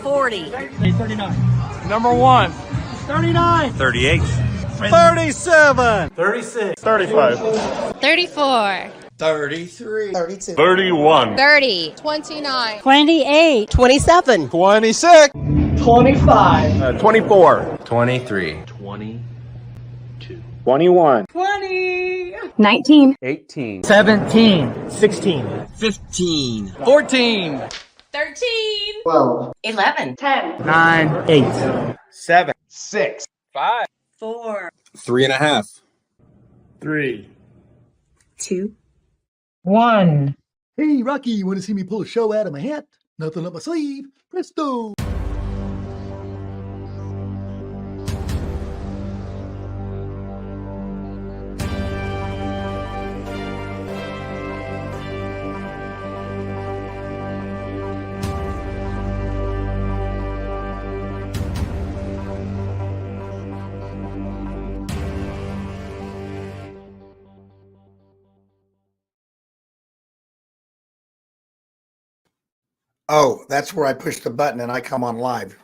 40. 39. Number 1. 39. 38. 37. 36. 35. 34. 33. 32. 31. 30. 29. 28. 27. 26. 25. 24. 23. 21. 20. 19. 18. 17. 16. 15. 14. 13. 12. 11. 10. 9. 8. 7. 6. 5. 4. 3.5. 3. 2. 1. Hey, Rocky, you want to see me pull a show out of my hat? Nothing up my sleeve. Presto! Oh, that's where I push the button and I come on live.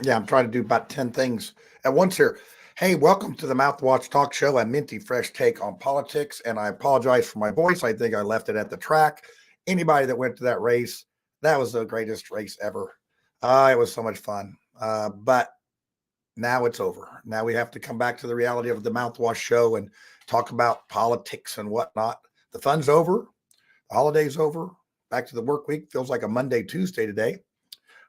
Yeah, I'm trying to do about 10 things at once here. Hey, welcome to the Mouthwash Talk Show, a minty fresh take on politics. And I apologize for my voice. I think I left it at the track. Anybody that went to that race, that was the greatest race ever. It was so much fun. But now it's over. Now we have to come back to the reality of the Mouthwash Show and talk about politics and whatnot. The fun's over. The holiday's over. Back to the work week. Feels like a Monday, Tuesday today.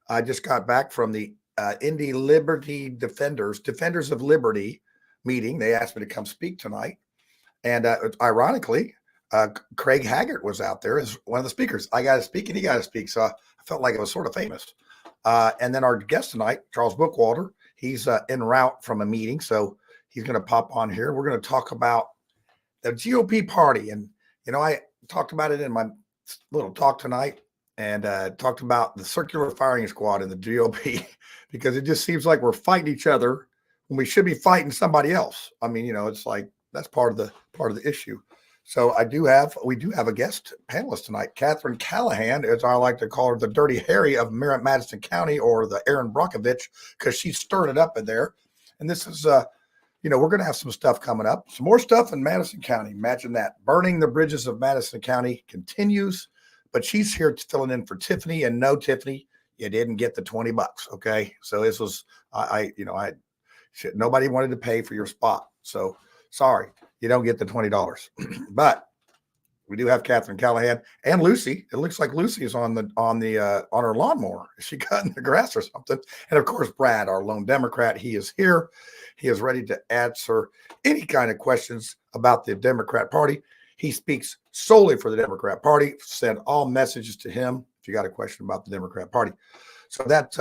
I just got back from the Indy Liberty Defenders of Liberty meeting. They asked me to come speak tonight. And ironically, Craig Haggart was out there as one of the speakers. I got to speak and he got to speak. So I felt like it was sort of famous. And then our guest tonight, Charles Bookwalter, he's en route from a meeting. So he's going to pop on here. We're going to talk about the GOP party. And, you know, I talked about it in my little talk tonight and talked about the circular firing squad in the GOP because it just seems like we're fighting each other when we should be fighting somebody else. I mean, you know, it's like that's part of the issue. So we do have a guest panelist tonight, Catherine Callahan, as I like to call her, the Dirty Harry of Merritt Madison County, or the Aaron Brockovich, because she stirred it up in there. And this is you know, we're going to have some stuff coming up, some more stuff in Madison County. Imagine that. Burning the bridges of Madison County continues, but she's here filling in for Tiffany. And no, Tiffany, you didn't get the $20. Okay. So this was, nobody wanted to pay for your spot. So sorry, you don't get the $20, but we do have Catherine Callahan and Lucy. It looks like Lucy is on her lawnmower. Is she cutting the grass or something? And of course, Brad, our lone Democrat, he is here. He is ready to answer any kind of questions about the Democrat Party. He speaks solely for the Democrat Party. Send all messages to him if you got a question about the Democrat Party. So that's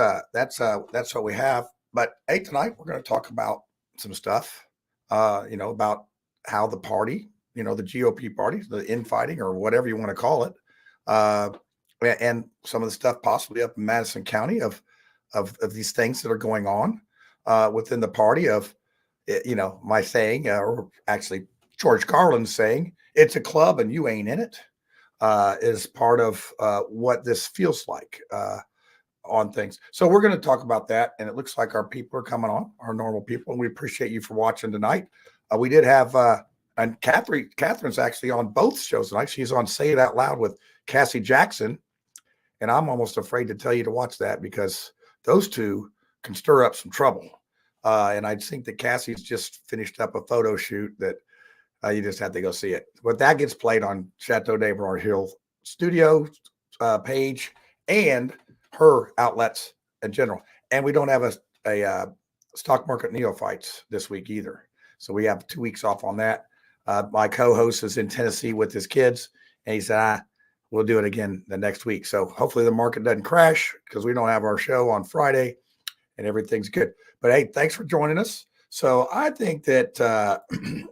what we have. But hey, tonight we're going to talk about some stuff, you know, about how the party, you know, the GOP party, the infighting or whatever you want to call it, and some of the stuff possibly up in Madison County of these things that are going on within the party of, you know, my saying, or actually George Carlin's saying, it's a club and you ain't in it, is part of what this feels like on things. So we're going to talk about that. And it looks like our people are coming on, our normal people. And we appreciate you for watching tonight. We did have, and Catherine's actually on both shows tonight. She's on Say It Out Loud with Cassie Jackson. And I'm almost afraid to tell you to watch that because those two can stir up some trouble. And I think that Cassie's just finished up a photo shoot that you just have to go see it. But that gets played on Chateau de Bernard Hill studio page and her outlets in general. And we don't have a stock market neophytes this week either. So we have 2 weeks off on that. My co-host is in Tennessee with his kids, and he said, we'll do it again the next week. So hopefully the market doesn't crash because we don't have our show on Friday and everything's good. But hey, thanks for joining us. So I think that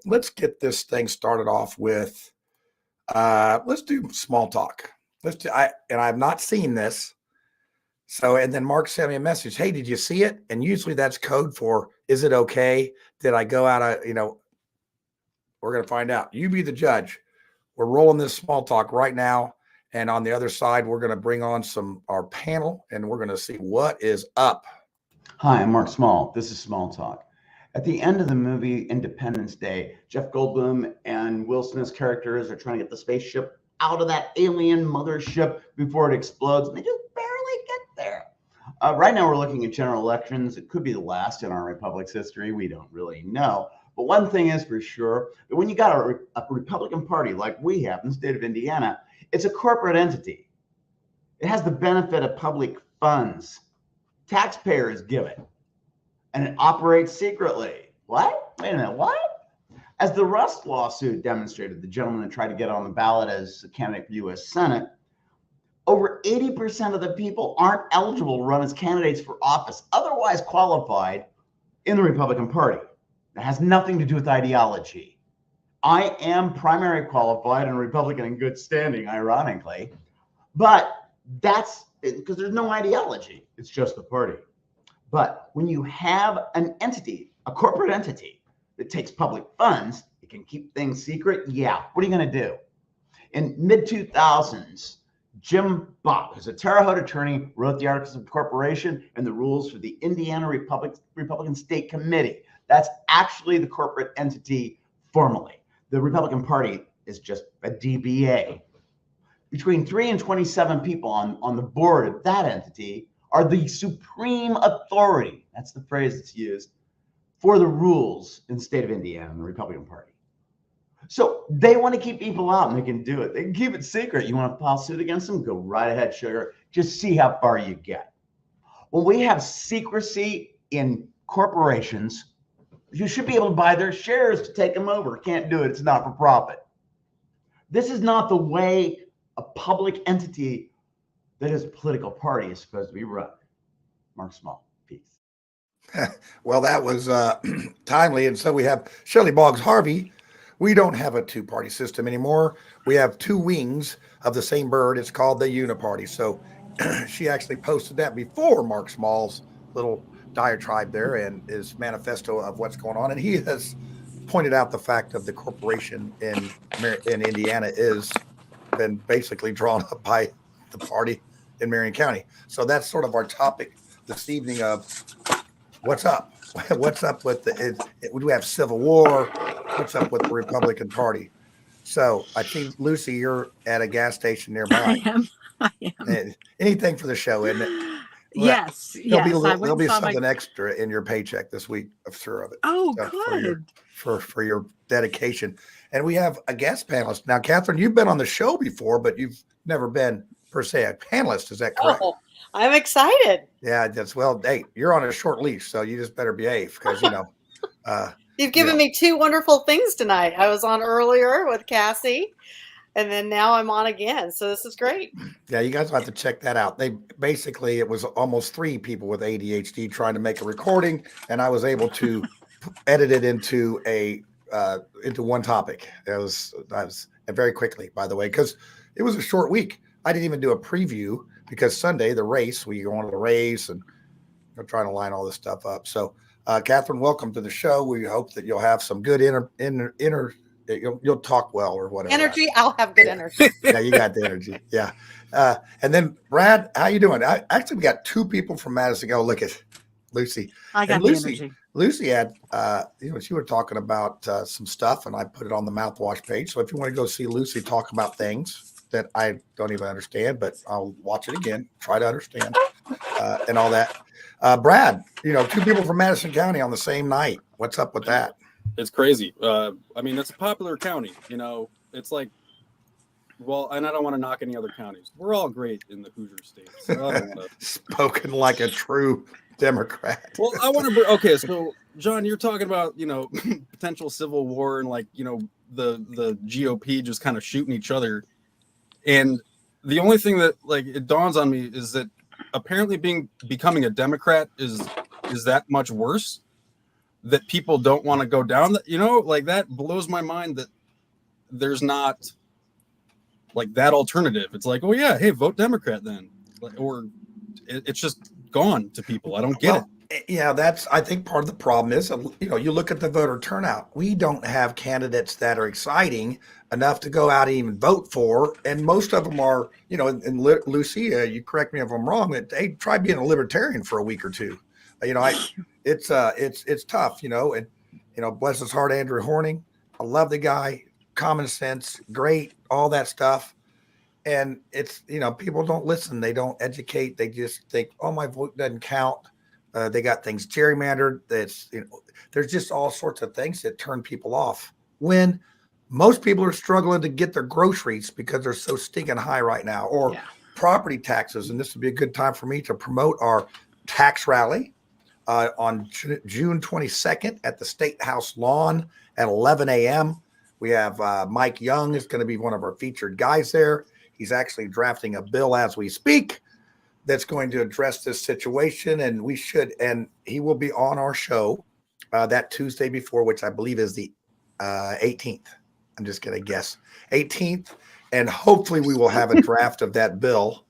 let's get this thing started off with, let's do small talk. I have not seen this. So, and then Mark sent me a message. Hey, did you see it? And usually that's code for, is it okay? Did I go out of, you know, we're going to find out. You be the judge. We're rolling this small talk right now. And on the other side, we're going to bring on our panel, and we're going to see what is up. Hi, I'm Mark Small. This is Small Talk. At the end of the movie Independence Day, Jeff Goldblum and Will Smith's characters are trying to get the spaceship out of that alien mothership before it explodes, and they just barely get there. Right now, we're looking at general elections. It could be the last in our republic's history. We don't really know. But one thing is for sure, that when you got a Republican Party like we have in the state of Indiana, it's a corporate entity. It has the benefit of public funds. Taxpayers give it. And it operates secretly. What? Wait a minute, what? As the Rust lawsuit demonstrated, the gentleman that tried to get on the ballot as a candidate for U.S. Senate, over 80% of the people aren't eligible to run as candidates for office, otherwise qualified in the Republican Party. That has nothing to do with ideology. I am primary qualified and Republican in good standing, ironically, but that's because there's no ideology. It's just the party. But when you have an entity, a corporate entity that takes public funds, it can keep things secret. Yeah, what are you going to do? In mid-2000s, Jim Bopp, who's a Terre Haute attorney, wrote the Articles of Incorporation and the rules for the Indiana Republican State Committee. That's actually the corporate entity formally. The Republican Party is just a DBA. Between 3 and 27 people on the board of that entity are the supreme authority, that's the phrase that's used, for the rules in the state of Indiana and the Republican Party. So they want to keep people out, and they can do it. They can keep it secret. You want to file suit against them? Go right ahead, sugar. Just see how far you get. When we have secrecy in corporations, you should be able to buy their shares to take them over. Can't do it. It's not for profit. This is not the way a public entity that is a political party is supposed to be run. Mark Small, peace. Well, that was timely. And so we have Shelley Boggs Harvey. We don't have a two-party system anymore. We have two wings of the same bird. It's called the Uniparty. So she actually posted that before Mark Small's little diatribe there and his manifesto of what's going on. And he has pointed out the fact of the corporation in Indiana is been basically drawn up by the party in Marion County. So that's sort of our topic this evening of what's up. What's up with we have civil war? What's up with the Republican Party? So I think, Lucy, you're at a gas station nearby. I am. Anything for the show, isn't it? Yes. There'll be something extra in your paycheck this week, I'm sure of it. Oh, good. For your dedication. And we have a guest panelist. Now, Catherine, you've been on the show before, but you've never been, per se, a panelist. Is that correct? Oh, I'm excited. Yeah, hey, you're on a short leash, so you just better behave because, You've given me two wonderful things tonight. I was on earlier with Cassie, and then now I'm on again. So this is great. Yeah, you guys have to check that out. It was almost 3 people with ADHD trying to make a recording, and I was able to edit it into one topic. I was very quickly, by the way, because it was a short week. I didn't even do a preview because Sunday, the race, we go on to the race and we're trying to line all this stuff up. So, Catherine, welcome to the show. We hope that you'll have some good you'll talk well or whatever. Energy. I'll have good energy. Yeah, you got the energy. Yeah. And then Brad, how you doing? We got 2 people from Madison. Oh, look at Lucy. I got the energy. Lucy had, she were talking about some stuff, and I put it on the Mouthwash page. So if you want to go see Lucy talk about things that I don't even understand, but I'll watch it again, try to understand, and all that. Brad, 2 people from Madison County on the same night. What's up with that? It's crazy. It's a popular county. It's like, well, and I don't want to knock any other counties. We're all great in the Hoosier states. So I don't wanna... Spoken like a true Democrat. Well, I want to. Okay, so John, you're talking about potential civil war and the GOP just kind of shooting each other, and the only thing that it dawns on me is that apparently becoming a Democrat is that much worse. That people don't want to go down that, that blows my mind that there's not that alternative. It's oh yeah, hey, vote Democrat then, or it's just gone to people. I don't get it. Yeah, that's, I think part of the problem is, you look at the voter turnout. We don't have candidates that are exciting enough to go out and even vote for. And most of them are, and Lucia, you correct me if I'm wrong, but hey, try being a libertarian for a week or two. It's tough, and, bless his heart, Andrew Horning. I love the guy, common sense, great, all that stuff. And it's, people don't listen. They don't educate. They just think, oh, my vote doesn't count. They got things gerrymandered. There's just all sorts of things that turn people off when most people are struggling to get their groceries because they're so stinking high right now, or property taxes. And this would be a good time for me to promote our tax rally on June 22nd at the State House lawn at 11 a.m. We have Mike Young is going to be one of our featured guys there. He's actually drafting a bill as we speak that's going to address this situation, and he will be on our show that Tuesday before, which I believe is the 18th. I'm just going to guess 18th, and hopefully we will have a draft of that bill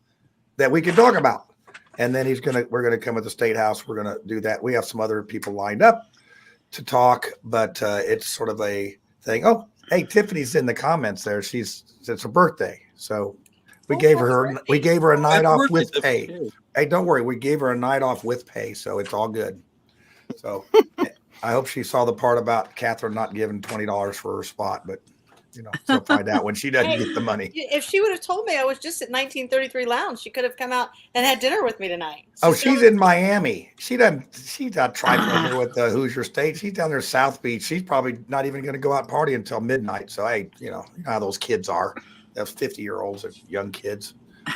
that we can talk about. And then we're going to come at the State House. We're going to do that. We have some other people lined up to talk, but it's sort of a thing. Oh, hey, Tiffany's in the comments there. It's her birthday, so. We gave her a night off with pay. Hey, don't worry. We gave her a night off with pay, so it's all good. So I hope she saw the part about Catherine not giving $20 for her spot, but she'll find out when she doesn't get the money. If she would have told me I was just at 1933 Lounge, she could have come out and had dinner with me tonight. She's in Miami. She's not trifling with the Hoosier State. She's down there South Beach. She's probably not even going to go out party until midnight. So hey, you know how those kids are. Those 50-year-olds are young kids.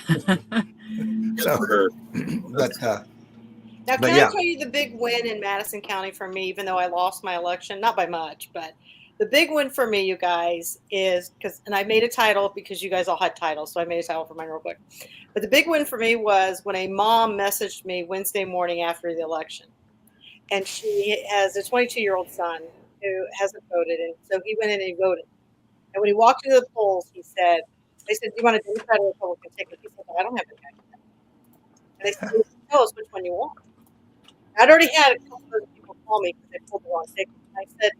Now, can I tell you the big win in Madison County for me, even though I lost my election, not by much, but the big win for me, you guys, is and I made a title because you guys all had titles, so I made a title for mine real quick. But the big win for me was when a mom messaged me Wednesday morning after the election, and she has a 22-year-old son who hasn't voted, and so he went in and he voted. And when he walked into the polls, they said, do you want a Democrat or Republican ticket? He said, I don't have a ticket. And they said, tell us which one you want. I'd already had a couple of people call me because they pulled the wrong ticket. And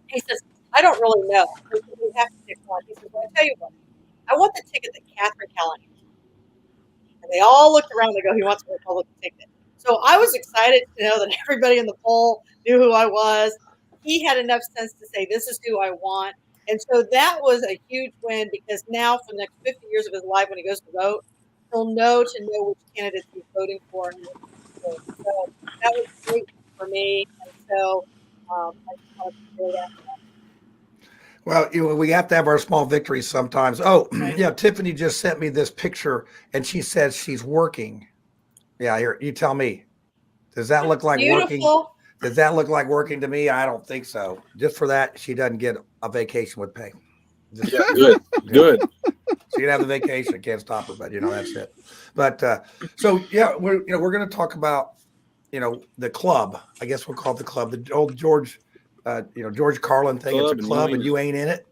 he says, I don't really know. We have to pick one. He said, well, I'll tell you what. I want the ticket that Catherine Callahan has. And they all looked around and go, he wants a Republican ticket. So I was excited to know that everybody in the poll knew who I was. He had enough sense to say, this is who I want. And so that was a huge win because now for the next 50 years of his life, when he goes to vote, he'll know which candidates he's voting for. So that was great for me. And so I just wanted to say that. Well, we have to have our small victories sometimes. Oh, yeah. Tiffany just sent me this picture and she says she's working. Yeah, here, you tell me. Does that look like working? Does that look like working to me? I don't think so. Just for that, she doesn't get a vacation with pay. Good. She can have the vacation. Can't stop her, but that's it. But so yeah, we're going to talk about the club. I guess we'll call it the club. The old George Carlin thing. It's a club, and you ain't in it.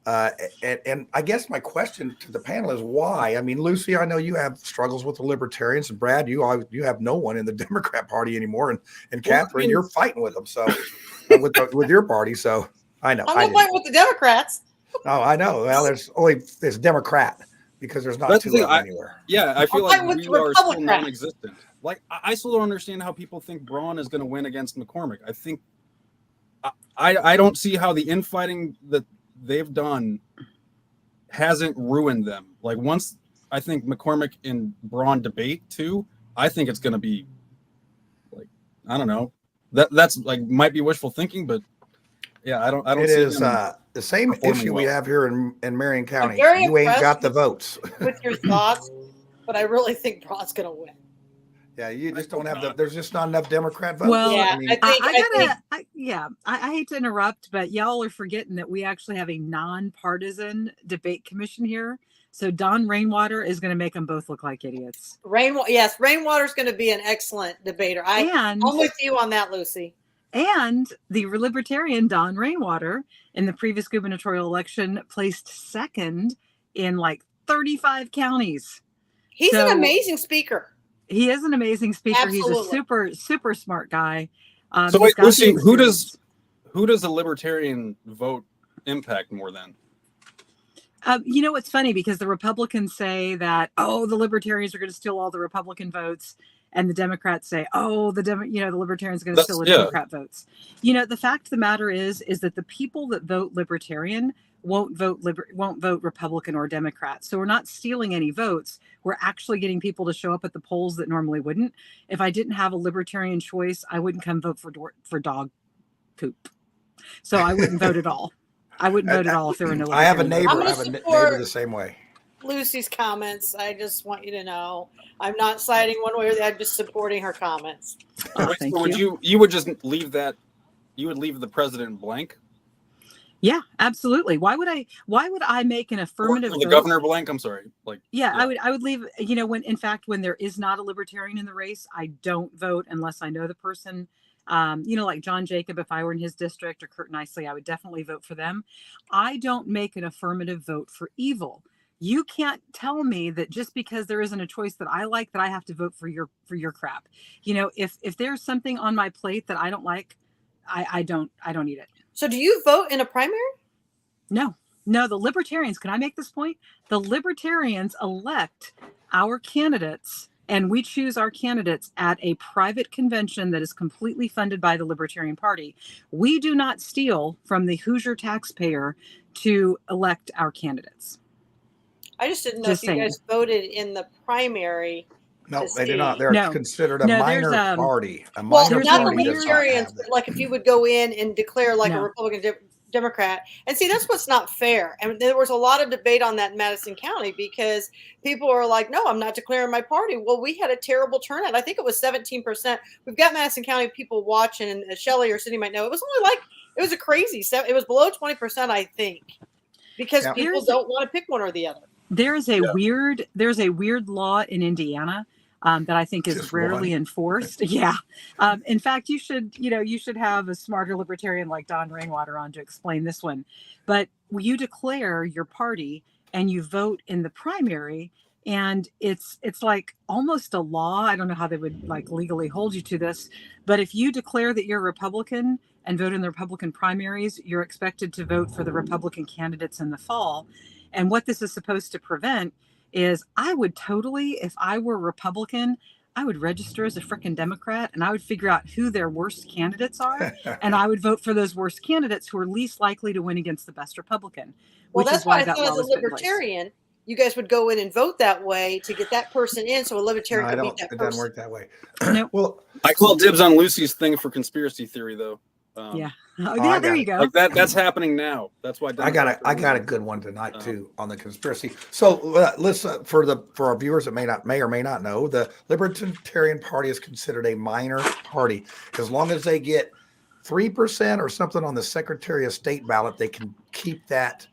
And I guess my question to the panel is why? I mean, Lucy, I know you have struggles with the libertarians, and Brad, you have no one in the Democrat Party anymore, and Catherine, you're fighting with them, so with your party. So I know. I'm not fighting with the Democrats. Oh, I know. Well, there's Democrat because there's not two of them anywhere. Yeah, I feel like we are still non-existent. Like I still don't understand how people think Braun is going to win against McCormick. I think I don't see how the infighting that they've done hasn't ruined them. Like once I think McCormick and Braun debate too, I think it's going to be like, I don't know, that's like might be wishful thinking, but yeah, I don't. It is the same issue we have here in Marion County. You ain't got the votes. With your thoughts, but I really think Braun's going to win. Yeah, you just don't have there's just not enough Democrat votes. Well, yeah, I hate to interrupt, but y'all are forgetting that we actually have a nonpartisan debate commission here. So Don Rainwater is going to make them both look like idiots. Rainwater's going to be an excellent debater. I'm with you on that, Lucy. And the libertarian Don Rainwater in the previous gubernatorial election placed second in like 35 counties. He's an amazing speaker. He is an amazing speaker. He's a Absolutely. super smart guy. So he's wait, got the Lucy, experience. who does a libertarian vote impact more than? You know, it's funny because the Republicans say that, oh, the libertarians are going to steal all the Republican votes. And the Democrats say, oh, the libertarians are going to steal the Democrat votes. You know, the fact of the matter is that the people that vote libertarian won't vote Republican or Democrat. So we're not stealing any votes. We're actually getting people to show up at the polls that normally wouldn't. If I didn't have a libertarian choice, I wouldn't come vote for dog poop. So I wouldn't vote at all. I wouldn't vote at all if there were no. I have a neighbor. I'm I gonna have a neighbor support the same way. Lucy's comments. I just want you to know I'm not siding one way or the other. I'm just supporting her comments. Oh, thank Would you. you would just leave that? You would leave the president blank? Yeah, absolutely. Why would I make an affirmative Or the vote? governor blank? I'm sorry. Yeah, I would leave, you know, when there is not a libertarian in the race, I don't vote unless I know the person. You know, like John Jacob, if I were in his district, or Kurt Nicely, I would definitely vote for them. I don't make an affirmative vote for evil. You can't tell me that just because there isn't a choice that I like, that I have to vote for your crap. You know, if there's something on my plate that I don't like, I don't eat it. So do you vote in a primary? No, the libertarians, can I make this point? The libertarians elect our candidates, and we choose our candidates at a private convention that is completely funded by the Libertarian Party. We do not steal from the Hoosier taxpayer to elect our candidates. I just didn't know if you guys voted in the primary. No, they do not. They're considered a No, minor there's, party. A Well, minor not the party does not libertarians, have but that. like if you would go in and declare like a No. Republican Democrat. And see, that's what's not fair. And there was a lot of debate on that in Madison County because people are like, no, I'm not declaring my party. Well, we had a terrible turnout. I think it was 17%. We've got Madison County people watching, and Shelley or Cindy might know. It was only like, it was a crazy, it was below 20%, I think, because people don't want to pick one or the other. There's a weird law in Indiana that I think is rarely enforced. Yeah. In fact, you should have a smarter libertarian like Don Rainwater on to explain this one. But you declare your party and you vote in the primary, and it's like almost a law. I don't know how they would like legally hold you to this, but if you declare that you're a Republican and vote in the Republican primaries, you're expected to vote for the Republican candidates in the fall. And what this is supposed to prevent is I would totally, if I were Republican, I would register as a frickin' Democrat and I would figure out who their worst candidates are. And I would vote for those worst candidates who are least likely to win against the best Republican. Well, which that's is why why I that thought law as a was put in place. libertarian, you guys would go in and vote that way to get that person in so a libertarian could beat that person. It doesn't work that way. Nope. Well, I call dibs on Lucy's thing for conspiracy theory, though. Yeah. Yeah, there you go. Like that's happening now. That's why I got a good one tonight too on the conspiracy. So let's for our viewers that may or may not know, the Libertarian Party is considered a minor party. As long as they get 3% or something on the Secretary of State ballot, they can keep that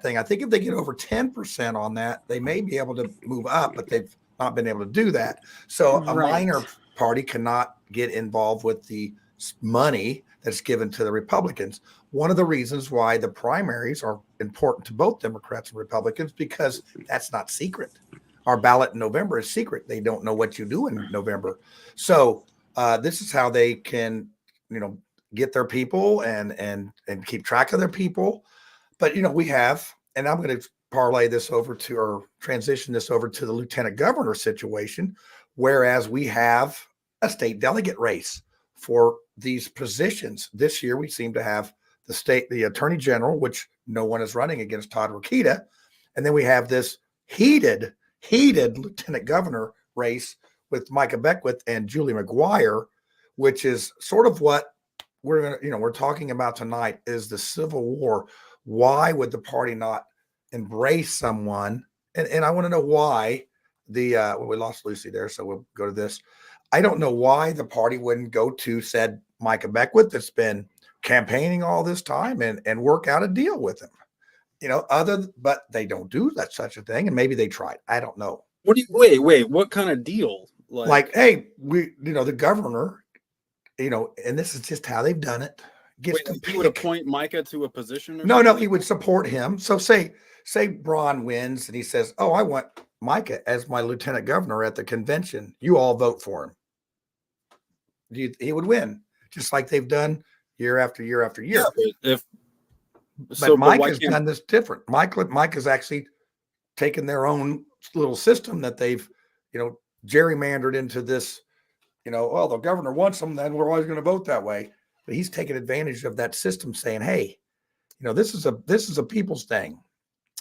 thing. I think if they get over 10% on that, they may be able to move up, but they've not been able to do that. So a minor party cannot get involved with the money that's given to the Republicans. One of the reasons why the primaries are important to both Democrats and Republicans, because that's not secret. Our ballot in November is secret. They don't know what you do in November. So this is how they can, get their people and keep track of their people. But, we have, and I'm going to parlay this over to, or transition this over to the lieutenant governor situation, whereas we have a state delegate race for these positions. This year, we seem to have the attorney general, which no one is running against Todd Rokita. And then we have this heated lieutenant governor race with Micah Beckwith and Julie McGuire, which is sort of what we're talking about tonight is the Civil War. Why would the party not embrace someone? And I want to know why we lost Lucy there. So we'll go to this. I don't know why the party wouldn't go to said Micah Beckwith that's been campaigning all this time and work out a deal with him. But they don't do such a thing, and maybe they tried. I don't know. Wait, what kind of deal? Like, hey, the governor, and this is just how they've done it. He would appoint Micah to a position? No, he would support him. So say Braun wins and he says, oh, I want Micah as my lieutenant governor at the convention, you all vote for him. He would win, just like they've done year after year after year. Yeah, but Mike has done this different. Mike has actually taken their own little system that they've, gerrymandered into this, well, the governor wants them, then we're always going to vote that way. But he's taken advantage of that system, saying, hey, this is a people's thing.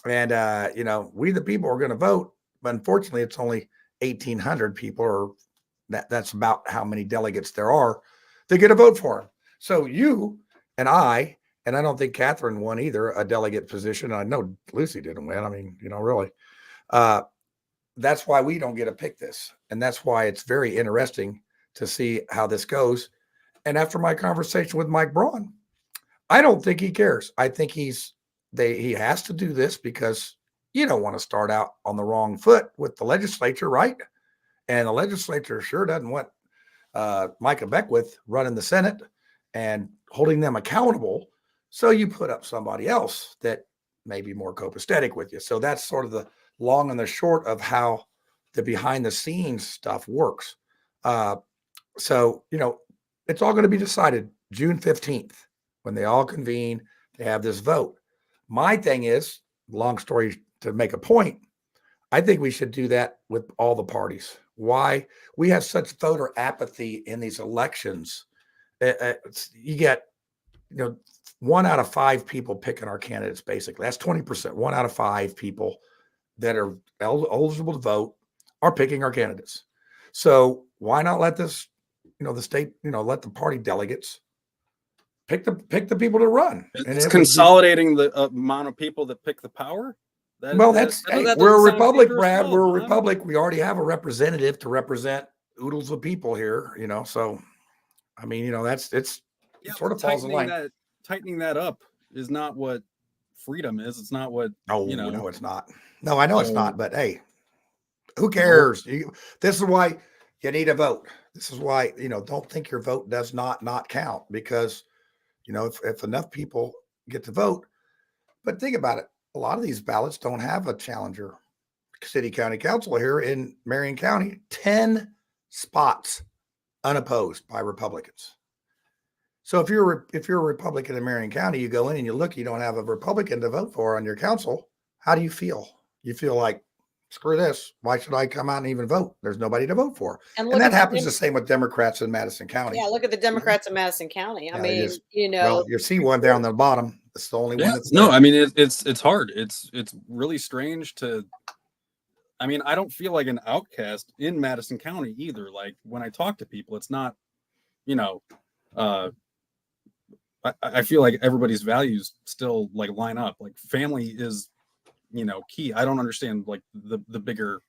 And, we, the people, are going to vote. But unfortunately, it's only 1,800 people, or that's about how many delegates there are that get a vote for him. So you and I don't think Catherine won either, a delegate position. I know Lucy didn't win. I mean, really. That's why we don't get to pick this. And that's why it's very interesting to see how this goes. And after my conversation with Mike Braun, I don't think he cares. I think he has to do this because you don't want to start out on the wrong foot with the legislature, right? And the legislature sure doesn't want Micah Beckwith running the Senate and holding them accountable. So you put up somebody else that may be more copacetic with you. So that's sort of the long and the short of how the behind the scenes stuff works. So, it's all going to be decided June 15th when they all convene. They have this vote. My thing is, long story to make a point, I think we should do that with all the parties. Why? We have such voter apathy in these elections. You get, 1 out of 5 people picking our candidates, basically. That's 20%. 1 out of 5 people that are eligible to vote are picking our candidates. So why not let this, the state, let the party delegates pick the people to run? It's consolidating the amount of people that pick the power. We're a republic, Brad. We're a republic. We already have a representative to represent oodles of people here, So, I mean, it sort of falls in line. Tightening that up is not what freedom is. It's not what. No, it's not. No, I know it's not. But hey, who cares? This is why you need a vote. This is why don't think your vote does not count, because if enough people get to vote. But think about it. A lot of these ballots don't have a challenger. City County Council here in Marion County, 10 spots unopposed by Republicans. So if you're a Republican in Marion County, you go in and you look, you don't have a Republican to vote for on your council. How do you feel? You feel like, screw this. Why should I come out and even vote? There's nobody to vote for. And that happens the same with Democrats in Madison County. Yeah, look at the Democrats in Madison County. I mean, well, you see one there on the bottom. It's the only one that's there. No, I mean, it's hard. It's really strange to. I mean, I don't feel like an outcast in Madison County either. Like when I talk to people, it's not, I feel like everybody's values still like line up. Like family is, key. I don't understand like the bigger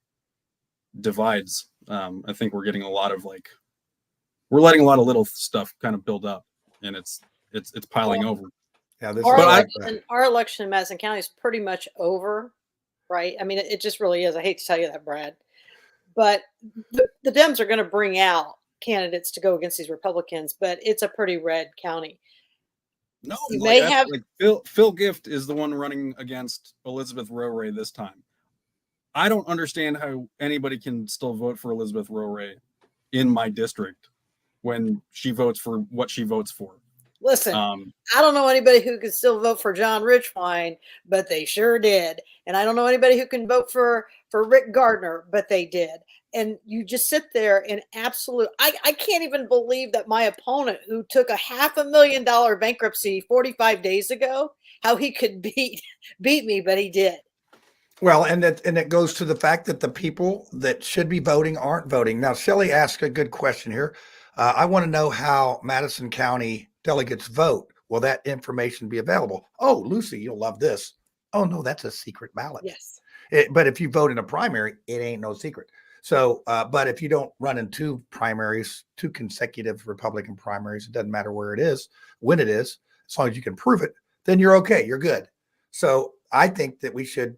divides. I think we're getting a lot of we're letting a lot of little stuff kind of build up, and it's piling over. Yeah, our election in Madison County is pretty much over, right? I mean, it just really is. I hate to tell you that, Brad, but the Dems are going to bring out candidates to go against these Republicans, but it's a pretty red county. No, you may have Phil Gift is the one running against Elizabeth Rowe this time. I don't understand how anybody can still vote for Elizabeth Rowe in my district when she votes for what she votes for. Listen, I don't know anybody who can still vote for John Richwine, but they sure did. And I don't know anybody who can vote for Rick Gardner, but they did. And you just sit there in absolute, I can't even believe that my opponent, who took a $500,000 bankruptcy 45 days ago, how he could beat me, but he did. Well, and it goes to the fact that the people that should be voting aren't voting. Now, Shelley asked a good question here. I want to know how Madison County delegates vote. Will that information be available? Oh, Lucy, you'll love this. Oh, no, that's a secret ballot. Yes. But if you vote in a primary, it ain't no secret. So, but if you don't run in 2 primaries, 2 consecutive Republican primaries, it doesn't matter where it is, when it is, as long as you can prove it, then you're okay. You're good. So I think that we should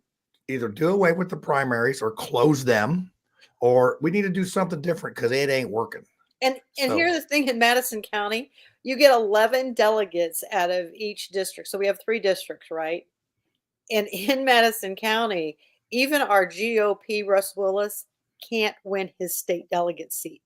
either do away with the primaries or close them, or we need to do something different because it ain't working. And here's the thing, in Madison County, you get 11 delegates out of each district. So we have 3 districts, right? And in Madison County, even our GOP Russ Willis can't win his state delegate seat.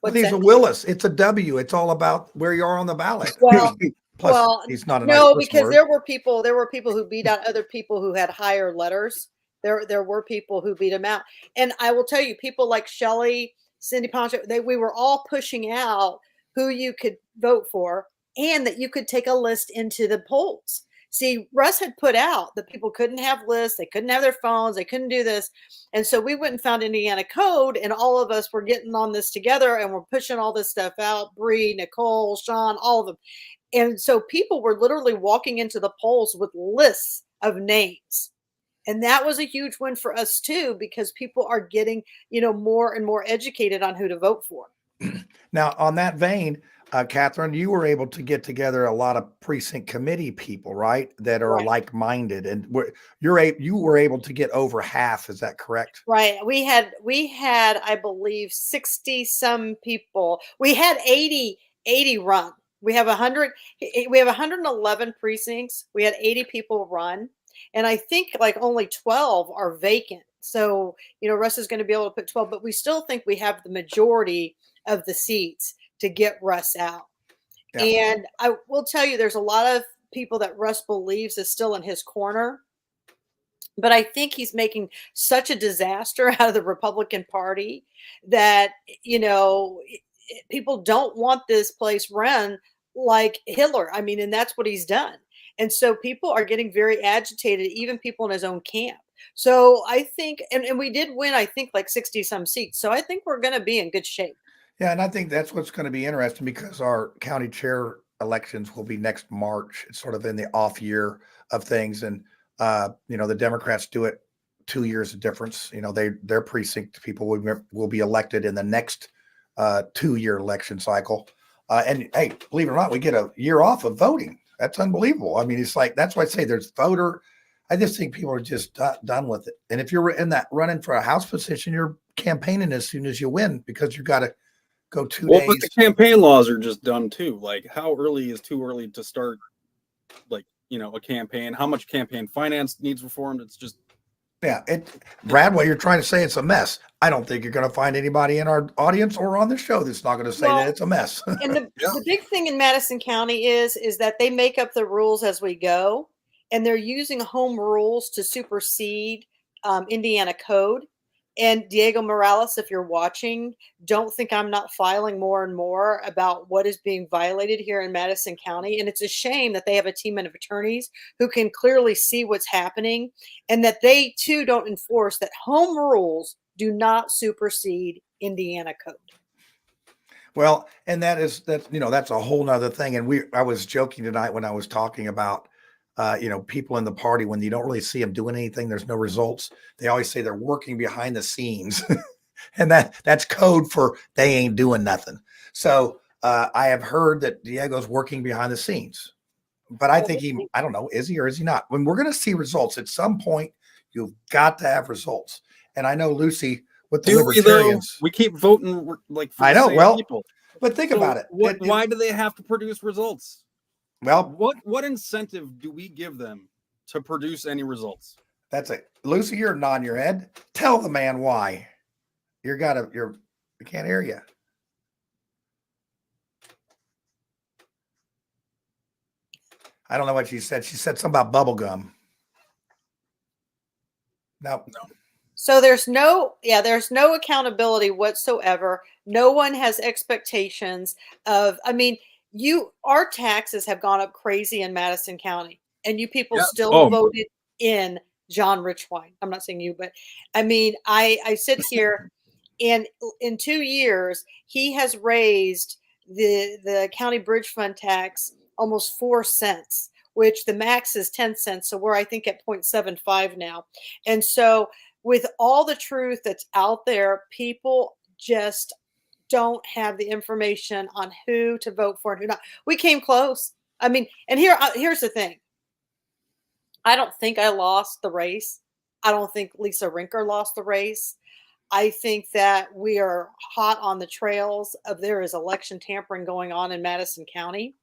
Well, he's a Willis. It's a W. It's all about where you are on the ballot. Well, Plus, well, he's not a no, nice because word. there were people who beat out other people who had higher letters. There were people who beat him out, and I will tell you, people like Shelley, Cindy Poncho, we were all pushing out who you could vote for, and that you could take a list into the polls. See, Russ had put out that people couldn't have lists, they couldn't have their phones, they couldn't do this. And so we went and found Indiana Code, and all of us were getting on this together, and we're pushing all this stuff out. Bree, Nicole, Sean, all of them. And so people were literally walking into the polls with lists of names. And that was a huge win for us too, because people are getting, more and more educated on who to vote for. Now, on that vein, Catherine, you were able to get together a lot of precinct committee people, right? That are like-minded, and you were able to get over half. Is that correct? Right. We had, I believe, 60 some people. We had 80 run. We have 111 precincts. We had 80 people run. And I think like only 12 are vacant. So, Russ is going to be able to put 12, but we still think we have the majority of the seats to get Russ out. Yeah. And I will tell you, there's a lot of people that Russ believes is still in his corner. But I think he's making such a disaster out of the Republican Party that, people don't want this place run like Hitler. I mean, and that's what he's done. And so people are getting very agitated, even people in his own camp. So I think, and we did win, I think, like 60 some seats. So I think we're going to be in good shape. Yeah. And I think that's what's going to be interesting, because our county chair elections will be next March. It's sort of in the off year of things. And, the Democrats do it 2 years of difference. Their precinct people will be elected in the next 2-year election cycle. And hey, believe it or not, we get a year off of voting. That's unbelievable. I mean, it's like, that's why I say there's voter. I just think people are just done with it. And if you're in that running for a House position, you're campaigning as soon as you win, because you got to go 2 days. But the campaign laws are just done too. Like, how early is too early to start, like, a campaign? How much campaign finance needs reformed? It's just. Yeah. Brad, what you're trying to say, it's a mess. I don't think you're going to find anybody in our audience or on the show that's not going to say that it's a mess. And the big thing in Madison County is that they make up the rules as we go, and they're using home rules to supersede Indiana Code. And Diego Morales, if you're watching, don't think I'm not filing more and more about what is being violated here in Madison County. And it's a shame that they have a team of attorneys who can clearly see what's happening, and that they too don't enforce that home rules do not supersede Indiana Code. Well, and that's a whole nother thing. And I was joking tonight when I was talking about, people in the party, when you don't really see them doing anything, there's no results. They always say they're working behind the scenes. And that's code for they ain't doing nothing. So I have heard that Diego's working behind the scenes, but I think I don't know, is he or is he not? When we're going to see results at some point, you've got to have results. And I know, Lucy, with the Libertarians, we keep voting like for I know. Well, people. But think about it. Why do they have to produce results? Well, what incentive do we give them to produce any results? That's it. Lucy, you're nodding your head. Tell the man why. We can't hear you. I don't know what she said. She said something about bubble gum. No. So there's no accountability whatsoever. No one has expectations of, our taxes have gone up crazy in Madison County, and you people still voted in John Richwine. I'm not saying you, but I sit here, and in 2 years, he has raised the county bridge fund tax almost 4 cents, which the max is 10 cents. So we're, I think, at 0.75 now. And so with all the truth that's out there, people just don't have the information on who to vote for and who not. We came close. And here's the thing. I don't think I lost the race. I don't think Lisa Rinker lost the race. I think that we are hot on the trails of there is election tampering going on in Madison County.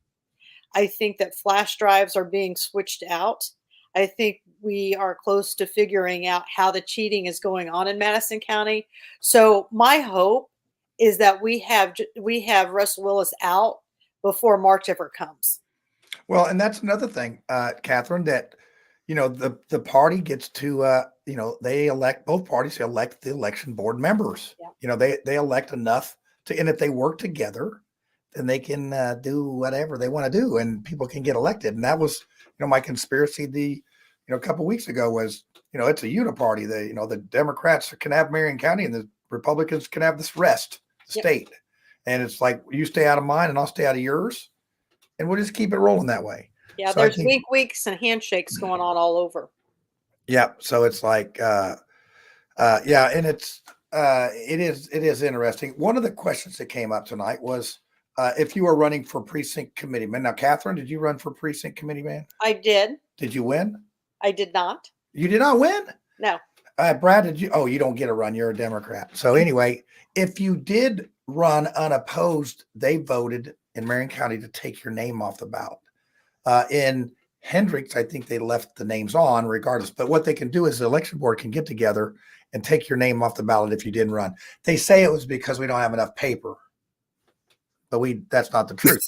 I think that flash drives are being switched out. I think we are close to figuring out how the cheating is going on in Madison County. So my hope is that we have Russ Willis out before March ever comes. Well, and that's another thing, Catherine, that, the party gets to, they elect, both parties elect the election board members. Yeah. They elect enough to, and if they work together, then they can do whatever they want to do and people can get elected. And that was, my conspiracy a couple of weeks ago was, it's a uniparty. The Democrats can have Marion County and the Republicans can have this rest, the state. And it's like, you stay out of mine and I'll stay out of yours. And we'll just keep it rolling that way. Yeah, So there's wink weeks and handshakes going on all over. Yeah. So it's like, yeah, and it is interesting. One of the questions that came up tonight was if you were running for precinct committeeman. Now, Catherine, did you run for precinct committeeman? I did. Did you win? I did not. You did not win? No. Brad, did you? Oh, you don't get a run. You're a Democrat. So anyway, if you did run unopposed, they voted in Marion County to take your name off the ballot. In Hendricks, I think they left the names on regardless. But what they can do is the election board can get together and take your name off the ballot if you didn't run. They say it was because we don't have enough paper. But that's not the truth.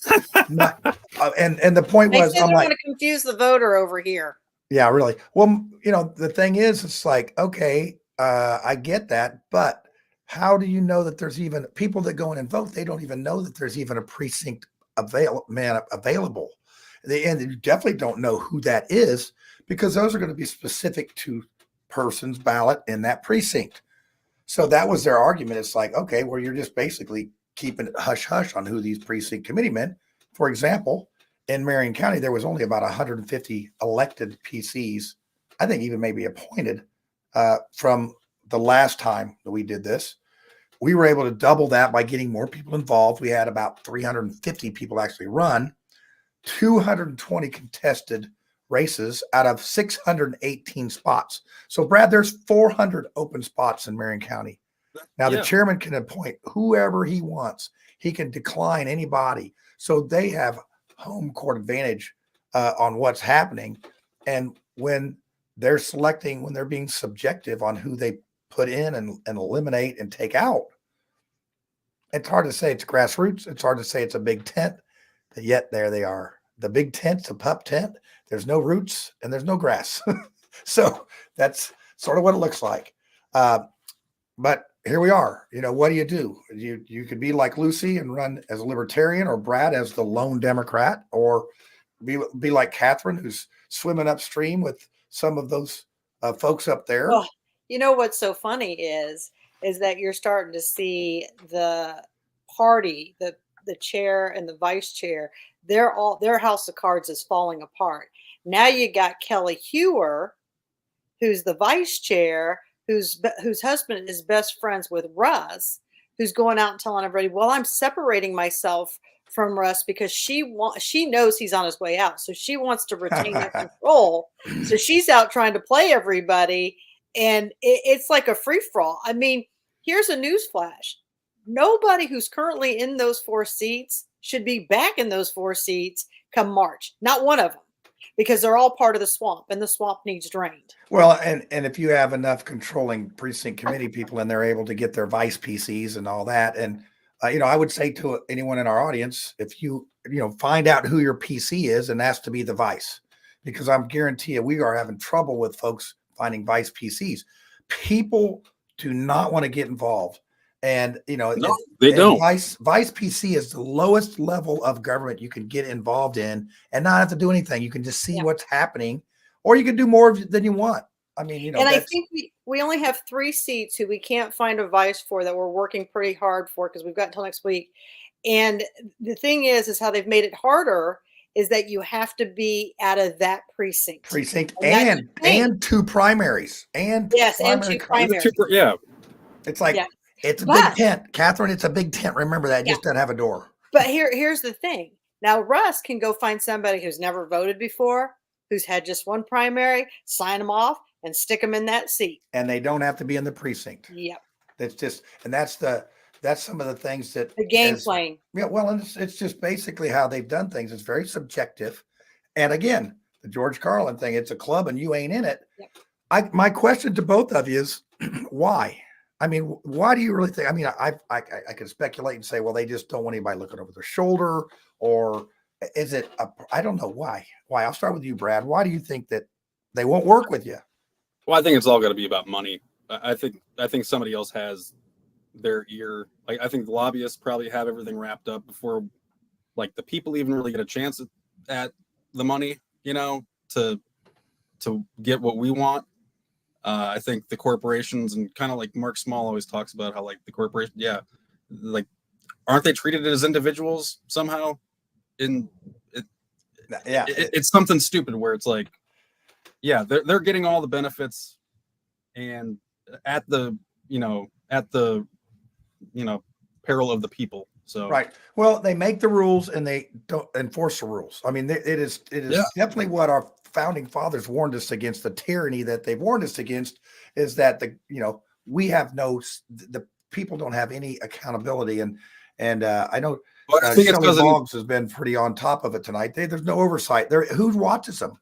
And the point was, I'm like, going to confuse the voter over here. Yeah, really. Well, the thing is, it's like, okay, I get that, but how do you know that there's even people that go in and vote? They don't even know that there's even a precinct available. And you definitely don't know who that is because those are going to be specific to person's ballot in that precinct. So that was their argument. It's like, okay, well, you're just basically keeping it hush hush on who these precinct committeemen. For example, in Marion County, there was only about 150 elected PCs, I think even maybe appointed from the last time that we did this. We were able to double that by getting more people involved. We had about 350 people actually run, 220 contested races out of 618 spots. So, Brad, there's 400 open spots in Marion County. Now, the chairman can appoint whoever he wants. He can decline anybody. So they have home court advantage on what's happening. And when they're selecting, when they're being subjective on who they put in and eliminate and take out, it's hard to say it's grassroots. It's hard to say it's a big tent, but yet there they are. The big tent's a pup tent. There's no roots and there's no grass. So that's sort of what it looks like. But here we are. What do? You could be like Lucy and run as a libertarian, or Brad as the lone Democrat, or be like Catherine, who's swimming upstream with some of those folks up there. Well, what's so funny is that you're starting to see the party, the chair and the vice chair, their house of cards is falling apart. Now you got Kelly Hewer, who's the vice chair, whose husband is best friends with Russ, who's going out and telling everybody, well, I'm separating myself from Russ because she knows he's on his way out. So she wants to retain that control. So she's out trying to play everybody. And it's like a free-for-all. I mean, here's a news flash. Nobody who's currently in those 4 seats should be back in those 4 seats come March. Not one of them. Because they're all part of the swamp, and the swamp needs drained. Well, and if you have enough controlling precinct committee people and they're able to get their vice PCs and all that, and I would say to anyone in our audience, if you find out who your PC is and ask to be the vice, because I'm guarantee you we are having trouble with folks finding vice PCs. People do not want to get involved. And no, they don't. Vice PC is the lowest level of government you can get involved in and not have to do anything. You can just see what's happening, or you can do more than you want. I mean, and I think we only have 3 seats who we can't find a vice for that we're working pretty hard for because we've got until next week. And the thing is how they've made it harder is that you have to be out of that precinct and 2 primaries and and 2 primaries. It's like. It's a big tent, Catherine. It's a big tent. Remember that. It just doesn't have a door. But here's the thing. Now, Russ can go find somebody who's never voted before, who's had just 1 primary, sign them off, and stick them in that seat. And they don't have to be in the precinct. Yep. That's some of the things that the game playing. Yeah. Well, and it's just basically how they've done things. It's very subjective. And again, the George Carlin thing. It's a club and you ain't in it. Yep. My question to both of you is why? I mean, why do you really think? I mean, I could speculate and say, well, they just don't want anybody looking over their shoulder, or is it? I don't know why. Why? I'll start with you, Brad. Why do you think that they won't work with you? Well, I think it's all got to be about money. I think somebody else has their ear. Like, I think the lobbyists probably have everything wrapped up before, like, the people even really get a chance at the money, you know, to get what we want. I think the corporations, and kind of like Mark Small always talks about how, like, the corporation, like, aren't they treated as individuals somehow? It's something stupid where it's like, they're getting all the benefits, and at the peril of the people. So right. Well, they make the rules and they don't enforce the rules. I mean, it is definitely what our founding fathers warned us against. The tyranny that they've warned us against is that we have the people don't have any accountability. And I know Shelley Boggs has been pretty on top of it tonight. There's no oversight there. Who watches them?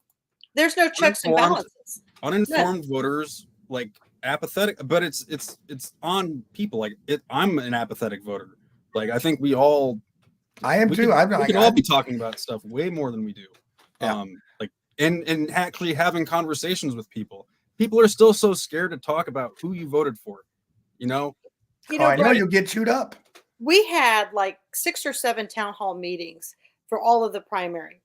There's no checks and balances. Uninformed voters, like, apathetic, but it's on people. Like, I'm an apathetic voter. Like, I think I am too. We could all be talking about stuff way more than we do. Yeah. Like, and actually having conversations with people. People are still so scared to talk about who you voted for. You know, I know you'll get chewed up. We had like 6 or 7 town hall meetings for all of the primary.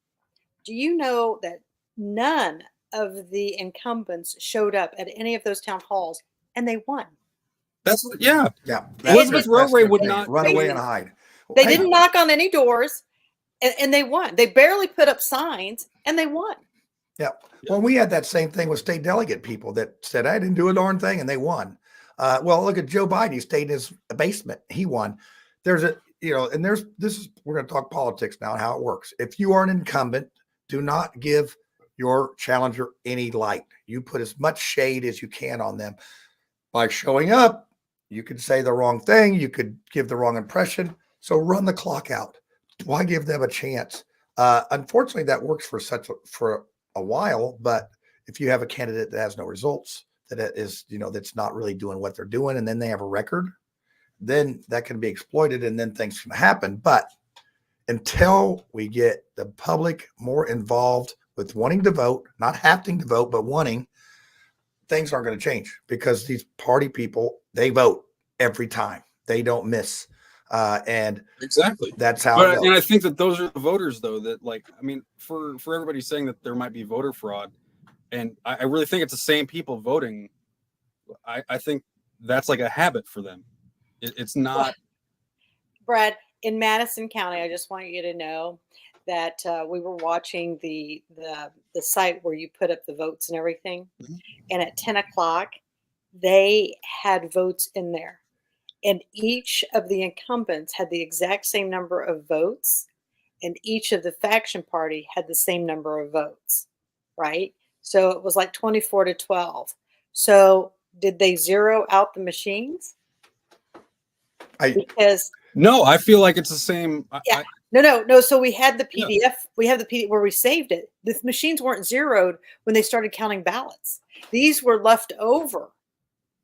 Do you know that none of the incumbents showed up at any of those town halls, and they won? Elizabeth Rowe would not run away and hide. They didn't knock on any doors, and they won. They barely put up signs, and they won. Yeah. Well, we had that same thing with state delegate people that said, I didn't do a darn thing, and they won. Well, look at Joe Biden. He stayed in his basement. He won. We're going to talk politics now and how it works. If you are an incumbent, do not give your challenger any light. You put as much shade as you can on them. By showing up, you could say the wrong thing. You could give the wrong impression. So run the clock out. Why give them a chance? Unfortunately, that works for a while. But if you have a candidate that has no results, that's not really doing what they're doing, and then they have a record, then that can be exploited, and then things can happen. But until we get the public more involved with wanting to vote, not having to vote, but wanting, things aren't going to change, because these party people, they vote every time. They don't miss. And exactly, that's how it goes. And I think that those are the voters, though, that, like, I mean, for everybody saying that there might be voter fraud, and I really think it's the same people voting. I think that's like a habit for them. It's not. Brad, in Madison County, I just want you to know that we were watching the site where you put up the votes and everything. Mm-hmm. And at 10 o'clock, they had votes in there. And each of the incumbents had the exact same number of votes. And each of the faction party had the same number of votes, right? So it was like 24-12. So did they zero out the machines? No, I feel like it's the same. No. So we had the PDF. Yeah. We have the PDF where we saved it. The machines weren't zeroed when they started counting ballots. These were left over.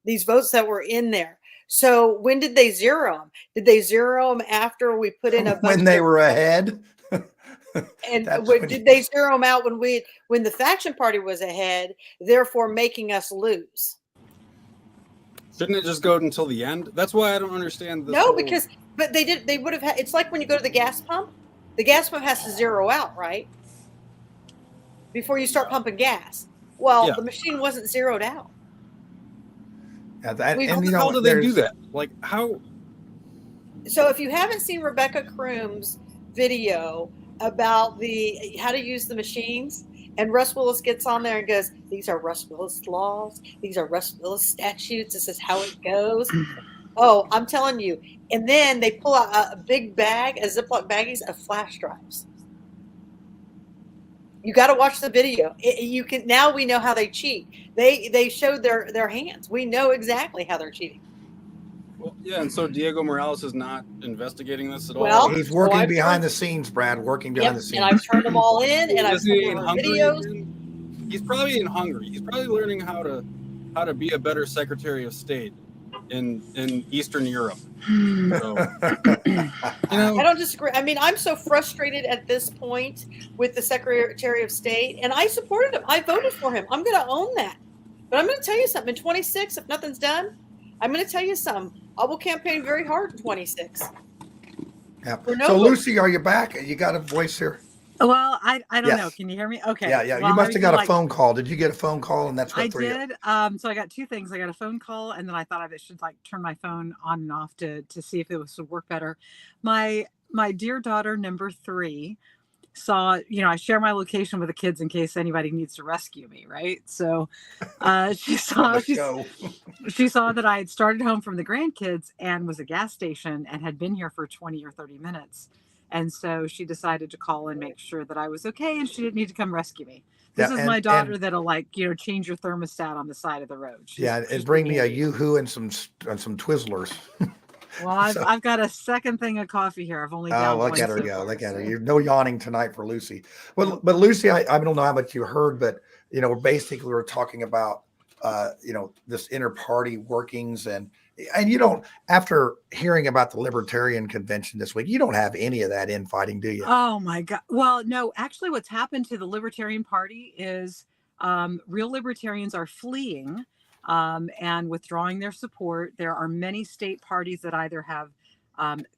These votes that were in there. So when did they zero them? Did they zero them after we put in a bunch when they were ahead? And did they zero them out when the faction party was ahead, therefore making us lose? Shouldn't it just go until the end? That's why I don't understand. But they would have had. It's like when you go to the gas pump. The gas pump has to zero out, right? Before you start pumping gas. Well, the machine wasn't zeroed out. Yeah, how do they do that? Like, how? So if you haven't seen Rebecca Croom's video about how to use the machines, and Russ Willis gets on there and goes, these are Russ Willis laws. These are Russ Willis statutes. This is how it goes. Oh, I'm telling you. And then they pull out a big bag, a Ziploc baggies of flash drives. You got to watch the video. Now we know how they cheat. They showed their hands. We know exactly how they're cheating. Well, yeah, and so Diego Morales is not investigating this at all. Well, He's so working I've behind turned- the scenes, Brad. Working Yep, behind the scenes. and I've turned them all in, and I've Isn't he in put Hungary videos. again? He's probably in Hungary. He's probably learning how to be a better Secretary of State in Eastern Europe. So, I don't disagree. I mean, I'm so frustrated at this point with the Secretary of State, and I supported him. I voted for him. I'm going to own that. But I'm going to tell you something. In 26, if nothing's done, I'm going to tell you something. I will campaign very hard in 26. Yeah. no So vote. Lucy, are you back? You got a voice here? Well, I don't Yes. know. Can you hear me? Okay. Yeah, yeah. Well, You must I have got a like- phone call. Did you get a phone call? And that's what I threw you? did. So I got two things. I got a phone call, and then I thought I should like turn my phone on and off to see if it would work better. My dear daughter, number 3, saw, I share my location with the kids in case anybody needs to rescue me, right? So she saw she saw that I had started home from the grandkids and was at a gas station and had been here for 20 or 30 minutes. And so she decided to call and make sure that I was okay and she didn't need to come rescue me. This is my daughter that'll change your thermostat on the side of the road. And bring me a Yoo-hoo and some Twizzlers. Well, I've got a second thing of coffee here. I've only down look at her go. Look at her. You're no yawning tonight for Lucy. Well, but Lucy, I don't know how much you heard, but basically we're talking about this inter-party workings and you don't, after hearing about the Libertarian Convention this week, you don't have any of that infighting, do you? Oh my God. Well, no, actually what's happened to the Libertarian Party is real libertarians are fleeing and withdrawing their support. There are many state parties that either have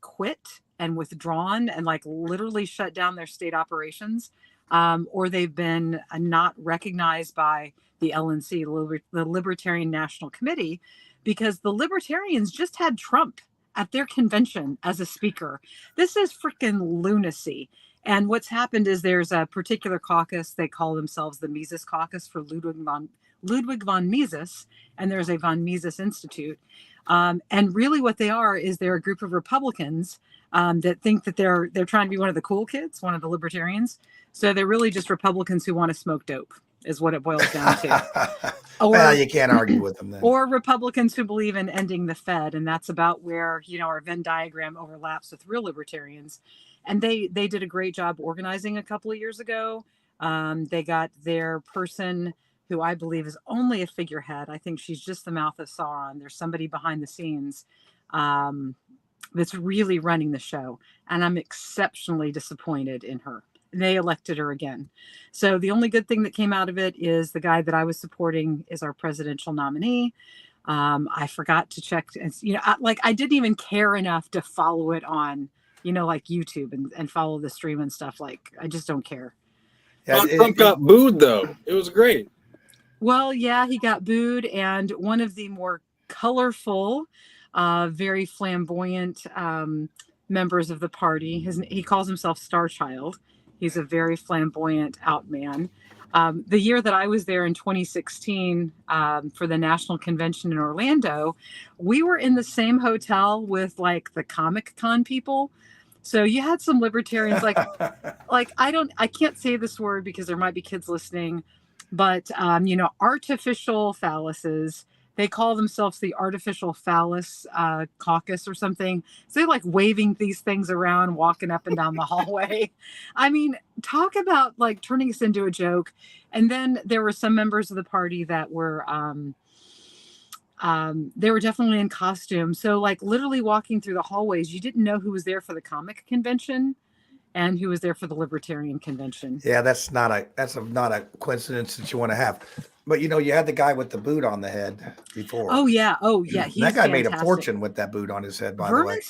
quit and withdrawn and literally shut down their state operations, or they've been not recognized by the LNC, the Libertarian National Committee, because the Libertarians just had Trump at their convention as a speaker. This is freaking lunacy. And what's happened is there's a particular caucus. They call themselves the Mises Caucus for Ludwig von Mises, and there's a von Mises Institute. And really what they are is they're a group of Republicans that think that they're trying to be one of the cool kids, one of the libertarians. So they're really just Republicans who want to smoke dope is what it boils down to. Well, you can't argue with them then. Or Republicans who believe in ending the Fed. And that's about where, our Venn diagram overlaps with real libertarians. And they did a great job organizing a couple of years ago. They got their person who I believe is only a figurehead. I think she's just the mouth of Sauron. There's somebody behind the scenes that's really running the show. And I'm exceptionally disappointed in her. They elected her again. So the only good thing that came out of it is the guy that I was supporting is our presidential nominee. I forgot to check. I didn't even care enough to follow it on, YouTube and follow the stream and stuff. I just don't care. Yeah, Trump got booed, though. It was great. Well, yeah, he got booed. And one of the more colorful, very flamboyant members of the party, he calls himself Star Child. He's a very flamboyant out man. The year that I was there in 2016 for the national convention in Orlando, we were in the same hotel with the Comic Con people. So you had some libertarians I can't say this word because there might be kids listening, but artificial phalluses. They call themselves the Artificial Phallus Caucus or something. So they're waving these things around, walking up and down the hallway. I mean, talk about turning us into a joke. And then there were some members of the party that were, they were definitely in costume. So literally walking through the hallways, you didn't know who was there for the comic convention and who was there for the Libertarian Convention. Yeah, that's not a coincidence that you want to have. But you had the guy with the boot on the head before. Oh yeah. He's that guy fantastic. made a fortune with that boot on his head, by the way.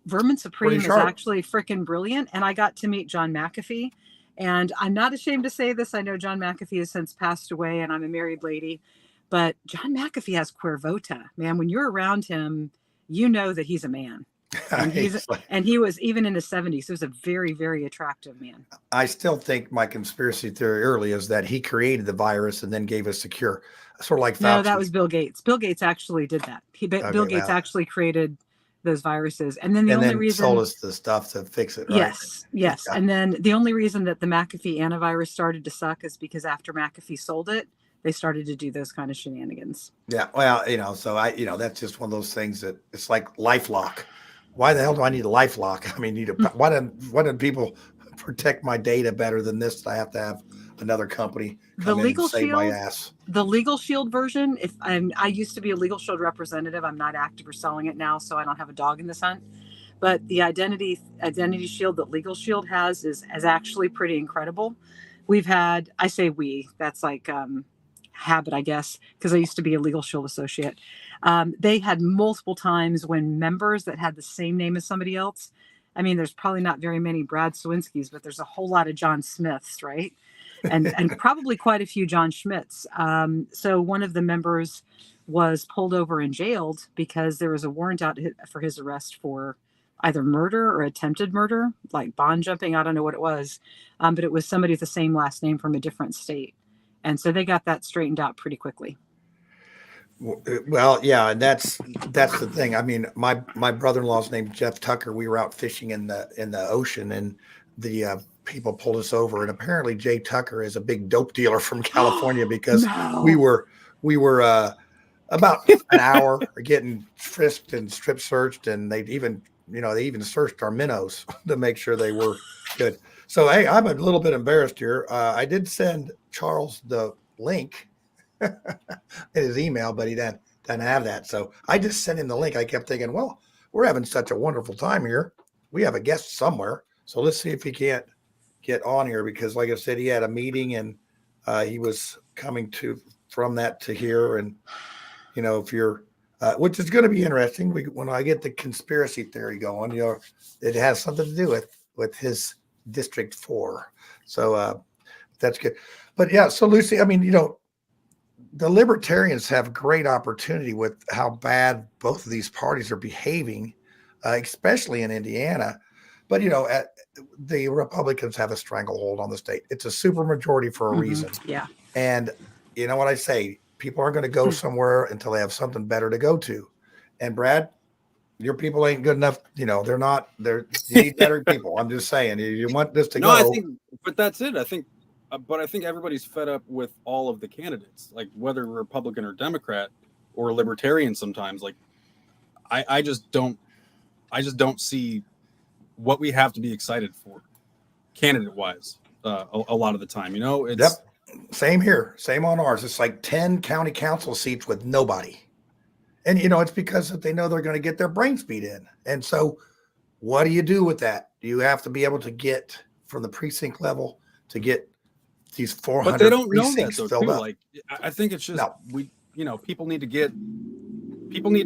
Vermin Supreme is actually freaking brilliant. And I got to meet John McAfee. And I'm not ashamed to say this. I know John McAfee has since passed away and I'm a married lady. But John McAfee has cuervota. Man, when you're around him, you know that he's a man. And he was even in his 70s. He was a very, very attractive man. I still think my conspiracy theory early is that he created the virus and then gave us the cure. Sort of like Fauci. No, that was Bill Gates. Bill Gates actually did that. Bill Gates actually created those viruses. And then the only reason sold us the stuff to fix it, right? Yes. Yeah. And then the only reason that the McAfee antivirus started to suck is because after McAfee sold it, they started to do those kind of shenanigans. Yeah. Well, so that's just one of those things that it's like LifeLock. Why the hell do I need a LifeLock? I mean, why did people protect my data better than this? I have to have another company come in and save my ass. The Legal Shield version, I used to be a Legal Shield representative. I'm not active or selling it now, so I don't have a dog in this hunt. But the identity shield that Legal Shield has is actually pretty incredible. We've had, I say we, that's like habit, I guess, because I used to be a Legal Shield associate. They had multiple times when members that had the same name as somebody else. I mean, there's probably not very many Brad Swinskys, but there's a whole lot of John Smiths, right? And probably quite a few John Schmidts. So one of the members was pulled over and jailed because there was a warrant out for his arrest for either murder or attempted murder, like bond jumping. I don't know what it was, but it was somebody with the same last name from a different state. And so they got that straightened out pretty quickly. Well, yeah, and that's the thing. I mean, my brother-in-law's named Jeff Tucker. We were out fishing in the ocean, and the people pulled us over. And apparently, Jay Tucker is a big dope dealer from California because we were about an hour getting frisked and strip searched, and they even searched our minnows to make sure they were good. So hey, I'm a little bit embarrassed here. I did send Charles the link in his email, but he doesn't have that. So I just sent him the link. I kept thinking, well, we're having such a wonderful time here. We have a guest somewhere. So let's see if he can't get on here, because like I said, he had a meeting and he was coming from that to here. And, if you're, which is going to be interesting. When I get the conspiracy theory going, it has something to do with his District 4. So that's good. But yeah, so Lucy, I mean, the libertarians have great opportunity with how bad both of these parties are behaving, especially in Indiana. But, the Republicans have a stranglehold on the state. It's a supermajority for a reason. Yeah. And you know what I say? People aren't going to go somewhere until they have something better to go to. And Brad, your people ain't good enough. They're not. You need better people. I'm just saying. You want this to go. I think, but that's it. I think everybody's fed up with all of the candidates, like whether Republican or Democrat or Libertarian. Sometimes, like I just don't see what we have to be excited for, candidate wise. A lot of the time, it's. Yep. Same here. Same on ours. It's like 10 county council seats with nobody. And, it's because they know they're going to get their brains beat in. And so what do you do with that? You have to be able to get from the precinct level to get these 400 but they don't precincts know that, though, filled too. up. Like, I think it's just, people need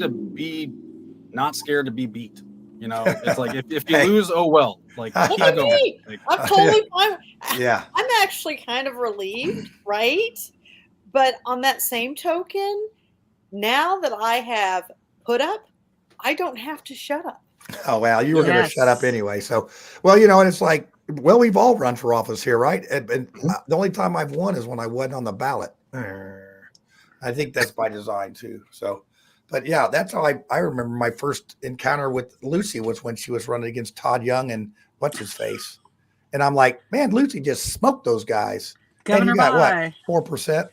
to be not scared to be beat. It's like, if you lose, oh, well, like, look at me. Like, I'm totally fine. Yeah. I'm actually kind of relieved, right? But on that same token, now that I have put up, I don't have to shut up. Oh, well, you were going to shut up anyway. So, well, and it's like, well, we've all run for office here, right? And the only time I've won is when I wasn't on the ballot. I think that's by design too. So, but yeah, that's how I remember my first encounter with Lucy was when she was running against Todd Young and what's his face. And I'm like, man, Lucy just smoked those guys. Governor and you got what, 4%?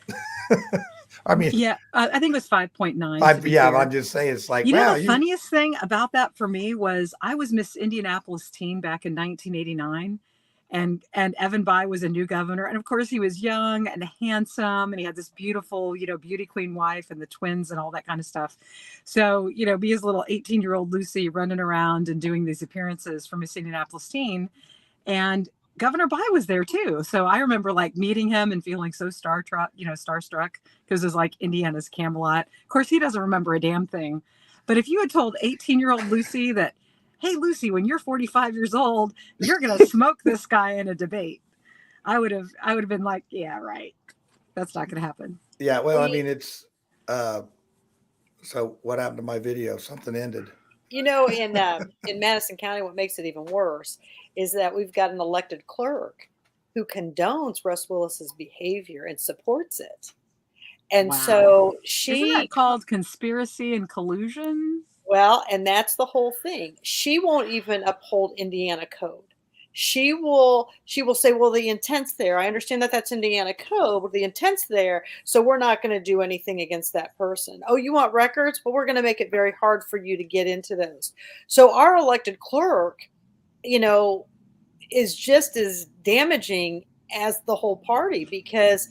I mean, yeah, I think it was 5.9. Yeah, I'm just saying, it's like, the funniest thing about that for me was I was Miss Indianapolis teen back in 1989, and Evan Bayh was a new governor, and of course he was young and handsome, and he had this beautiful, beauty queen wife and the twins and all that kind of stuff. So, me as a little 18-year-old Lucy running around and doing these appearances for Miss Indianapolis teen, and Governor Bayh was there too. So I remember like meeting him and feeling so starstruck because it was like Indiana's Camelot. Of course, he doesn't remember a damn thing. But if you had told 18-year-old Lucy that, hey, Lucy, when you're 45 years old, you're going to smoke this guy in a debate, I would have been like, yeah, right. That's not going to happen. Yeah. Well, I mean, it's, so what happened to my video? Something ended. In Madison County, what makes it even worse is that we've got an elected clerk who condones Russ Willis's behavior and supports it. And so Isn't that called conspiracy and collusion? Well, and that's the whole thing. She won't even uphold Indiana code. she will say, well, the intent's there. I understand that that's Indiana code, but the intent's there. So we're not going to do anything against that person. Oh, you want records? Well, we're going to make it very hard for you to get into those. So our elected clerk, is just as damaging as the whole party, because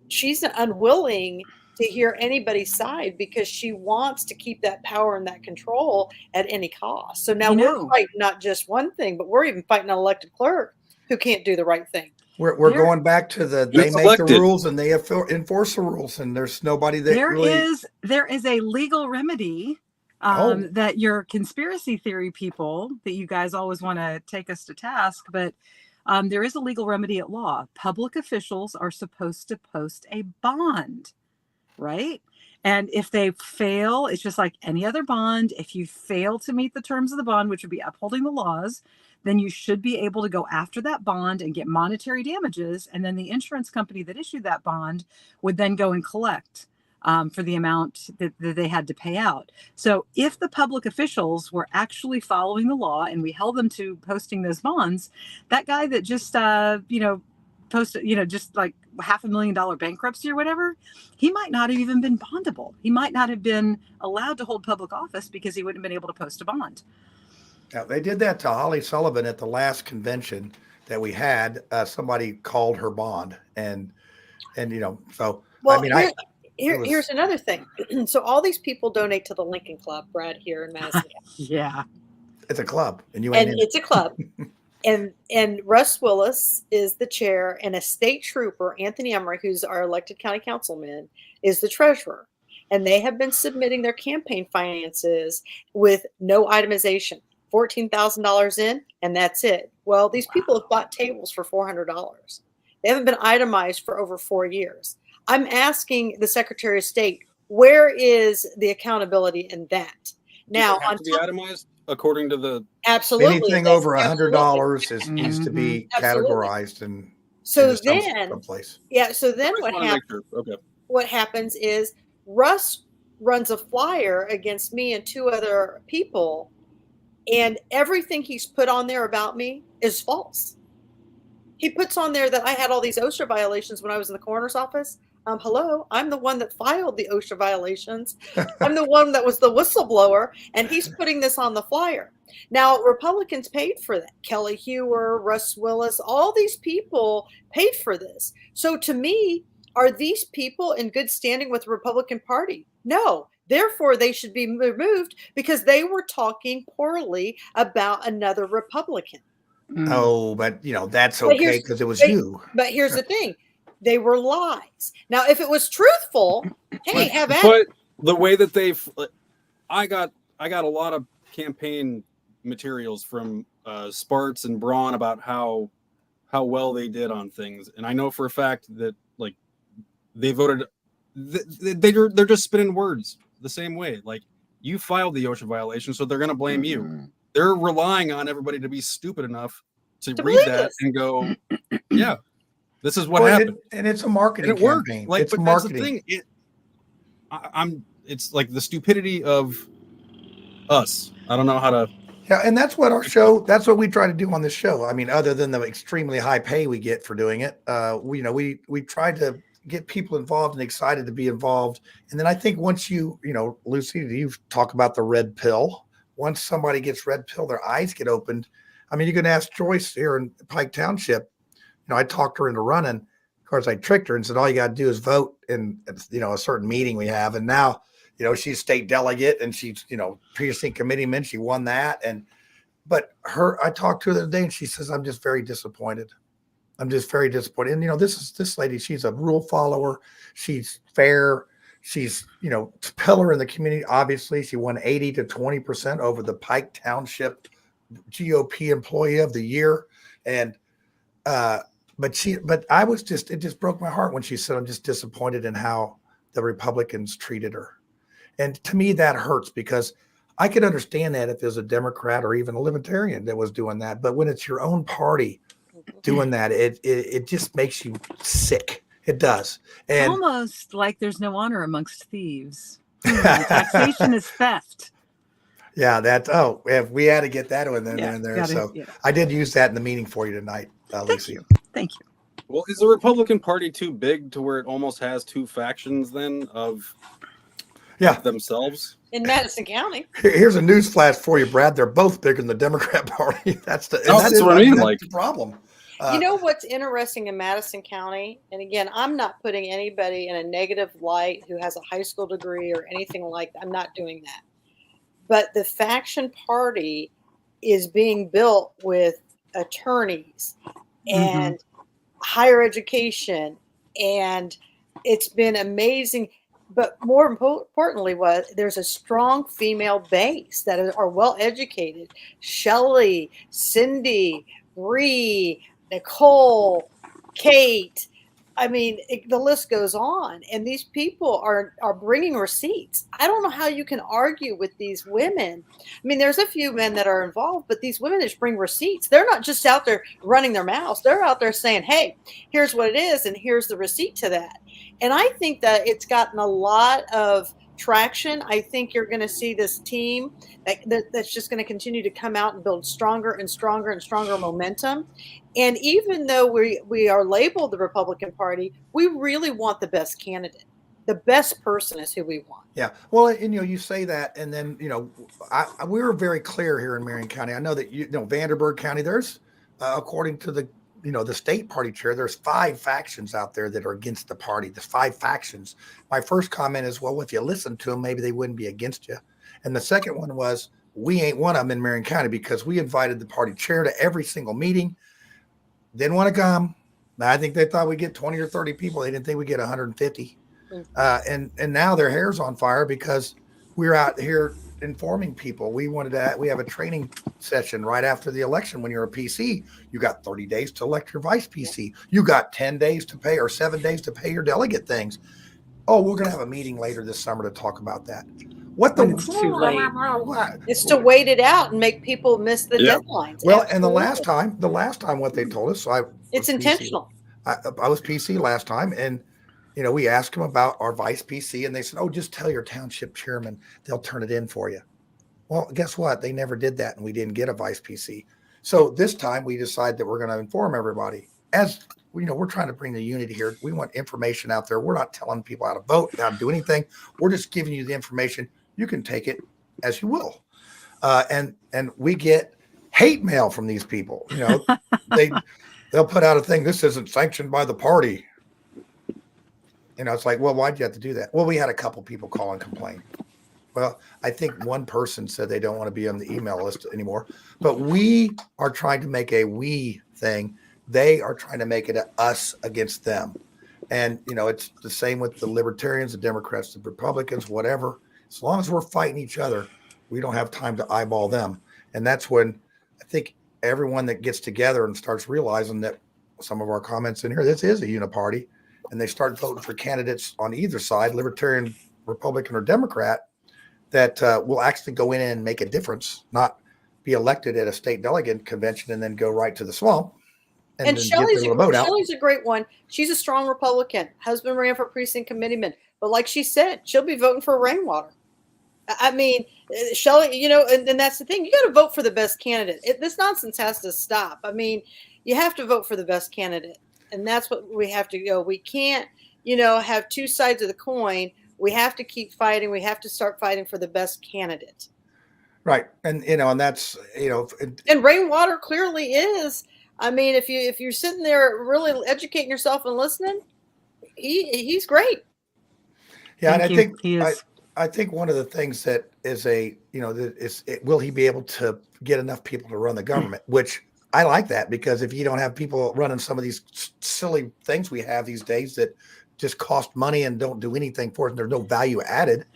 she's unwilling to hear anybody's side because she wants to keep that power and that control at any cost. So now we're fighting not just one thing, but we're even fighting an elected clerk who can't do the right thing. We're going back to they make the rules and they enforce the rules, and there's nobody that there is a legal remedy that your conspiracy theory people that you guys always want to take us to task, but there is a legal remedy at law. Public officials are supposed to post a bond, right? And if they fail, it's just like any other bond. If you fail to meet the terms of the bond, which would be upholding the laws, then you should be able to go after that bond and get monetary damages. And then the insurance company that issued that bond would then go and collect for the amount that they had to pay out. So if the public officials were actually following the law and we held them to posting those bonds, that guy that just, posted, just like $500,000 bankruptcy or whatever, he might not have even been bondable. He might not have been allowed to hold public office because he wouldn't have been able to post a bond. Now, they did that to Holly Sullivan at the last convention that we had. Somebody called her bond, and so well, I mean, here's another thing. So all these people donate to the Lincoln Club, Brad, here in Madison. Yeah, it's a club, and it's a club. And Russ Willis is the chair, and a state trooper, Anthony Emery, who's our elected county councilman, is the treasurer. And they have been submitting their campaign finances with no itemization. $14,000 in, and that's it. Well, these people have bought tables for $400. They haven't been itemized for over 4 years. I'm asking the Secretary of State, where is the accountability in that? Now, on to be itemized according to the absolutely anything over $100 needs to be categorized and so then someplace. Yeah. So then what happens? Okay. What happens is Russ runs a flyer against me and 2 other people, and everything he's put on there about me is false. He puts on there that I had all these OSHA violations when I was in the coroner's office. Hello, I'm the one that filed the OSHA violations. I'm the one that was the whistleblower, and he's putting this on the flyer. Now, Republicans paid for that. Kelly Hewer, Russ Willis, all these people paid for this. So to me, are these people in good standing with the Republican Party? No. Therefore, they should be removed because they were talking poorly about another Republican. Oh, but that's okay because it was you. But here's the thing. They were lies. Now, if it was truthful, hey, have at it. But the way that I got a lot of campaign materials from Sparts and Braun about how well they did on things, and I know for a fact that like they voted. They're just spinning words the same way. Like, you filed the OSHA violation, so they're going to blame you. They're relying on everybody to be stupid enough to read that and go, yeah. This is what happened, and it's a marketing campaign. Like, it's but marketing. That's the thing. It's like the stupidity of us. I don't know how to. Yeah, and that's what our show. That's what we try to do on this show. I mean, other than the extremely high pay we get for doing it, we try to get people involved and excited to be involved. And then I think once Lucy, you talk about the red pill. Once somebody gets red pill, their eyes get opened. I mean, you can ask Joyce here in Pike Township. I talked her into running. Of course, I tricked her and said, all you got to do is vote in, a certain meeting we have. And now, she's state delegate and she's, precinct committeeman. She won that. But I talked to her the other day and she says, I'm just very disappointed. I'm just very disappointed. And, this lady, she's a rule follower. She's fair. She's, pillar in the community. Obviously, she won 80 to 20% over the Pike Township GOP Employee of the Year. And, but it just broke my heart when she said, I'm just disappointed in how the Republicans treated her. And to me, that hurts because I could understand that if there's a Democrat or even a Libertarian that was doing that. But when it's your own party doing that, it just makes you sick. It does. And almost like there's no honor amongst thieves. Taxation is theft. Yeah, that. Oh, if we had to get that one in Yeah, there. got it, So yeah. I did use that in the meeting for you tonight, Lucy. Thank you. Well, is the Republican Party too big to where it almost has two factions then of themselves? In Madison County. Here's a news flash for you, Brad. They're both bigger than the Democrat Party. That's the that's what I mean. That's like the problem. You know what's interesting in Madison County? And again, I'm not putting anybody in a negative light who has a high school degree or anything like that. I'm not doing that. But the faction party is being built with attorneys and higher education, and it's been amazing. But more importantly, there's a strong female base that are well educated. Shelley, Cindy, Bree, Nicole, Kate. I mean, the list goes on. And these people are bringing receipts. I don't know how you can argue with these women. I mean, there's a few men that are involved, but these women just bring receipts. They're not just out there running their mouths. They're out there saying, hey, here's what it is, and here's the receipt to that. And I think that it's gotten a lot of traction. I think you're going to see this team that's just going to continue to come out and build stronger and stronger and stronger momentum. And even though we are labeled the Republican Party, we really want the best candidate. The best person is who we want. Yeah. Well, and you say that, and then we were very clear here in Marion County. I know that Vanderburgh County. There's according to the the state party chair, there's 5 factions out there that are against the party. There's 5 factions. My first comment is, well, if you listen to them, maybe they wouldn't be against you. And the second one was, we ain't one of them in Marion County because we invited the party chair to every single meeting. Didn't want to come. I think they thought we'd get 20 or 30 people. They didn't think we'd get 150. And now their hair's on fire because we're out here informing people. We have a training session right after the election. When you're a PC, you got 30 days to elect your vice PC. You got 10 days to pay or 7 days to pay your delegate things. Oh, we're going to have a meeting later this summer to talk about that. What the? It's too late. It's to wait it out and make people miss the deadlines. Well, Absolutely. and the last time what they told us, it's intentional. I was PC last time, and we asked them about our vice PC, and they said, "Oh, just tell your township chairman; they'll turn it in for you." Well, guess what? They never did that, and we didn't get a vice PC. So this time we decided that we're going to inform everybody. As we're trying to bring the unity here. We want information out there. We're not telling people how to vote, how to do anything. We're just giving you the information. You can take it as you will. And we get hate mail from these people. They'll put out a thing. This isn't sanctioned by the party. It's like, well, why'd you have to do that? Well, we had a couple people call and complain. Well, I think one person said they don't want to be on the email list anymore. But we are trying to make a we thing. They are trying to make it us against them. And, it's the same with the libertarians, the Democrats, the Republicans, whatever. As long as we're fighting each other, we don't have time to eyeball them. And that's when I think everyone that gets together and starts realizing that some of our comments in here, this is a uniparty, and they start voting for candidates on either side, Libertarian, Republican, or Democrat, that will actually go in and make a difference, not be elected at a state delegate convention and then go right to the swamp. And Shelley's a great one. She's a strong Republican. Husband ran for precinct committeeman. But like she said, she'll be voting for rainwater. I mean, Shelley, and that's the thing. You got to vote for the best candidate. This nonsense has to stop. I mean, you have to vote for the best candidate. And that's what we have to go. We can't, have two sides of the coin. We have to keep fighting. We have to start fighting for the best candidate. Right. And, and that's, and rainwater clearly is. I mean, if you're sitting there really educating yourself and listening, he's great. Yeah. And I think one of the things that is will he be able to get enough people to run the government, which I like that, because if you don't have people running some of these silly things we have these days that just cost money and don't do anything for it, and there's no value added,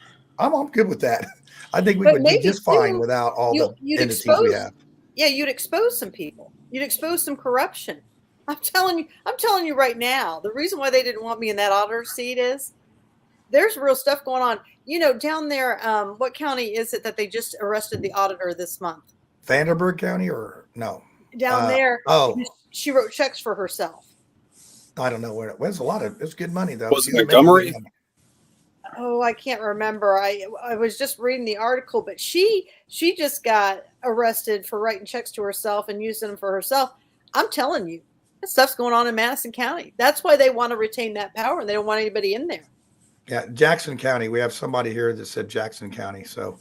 I'm good with that. I think we would be just fine without all the entities we have. Yeah, you'd expose some people. You'd expose some corruption. I'm telling you right now, the reason why they didn't want me in that auditor seat is there's real stuff going on. Down there, what county is it that they just arrested the auditor this month? Vanderburgh County or no? Down there. Oh, she wrote checks for herself. I don't know where it was. It was good money though. Was it Montgomery? oh, I can't remember. I was just reading the article, but she just got arrested for writing checks to herself and using them for herself. I'm telling you, that stuff's going on in Madison County. That's why they want to retain that power, and they don't want anybody in there. Yeah, Jackson County. We have somebody here that said Jackson County, so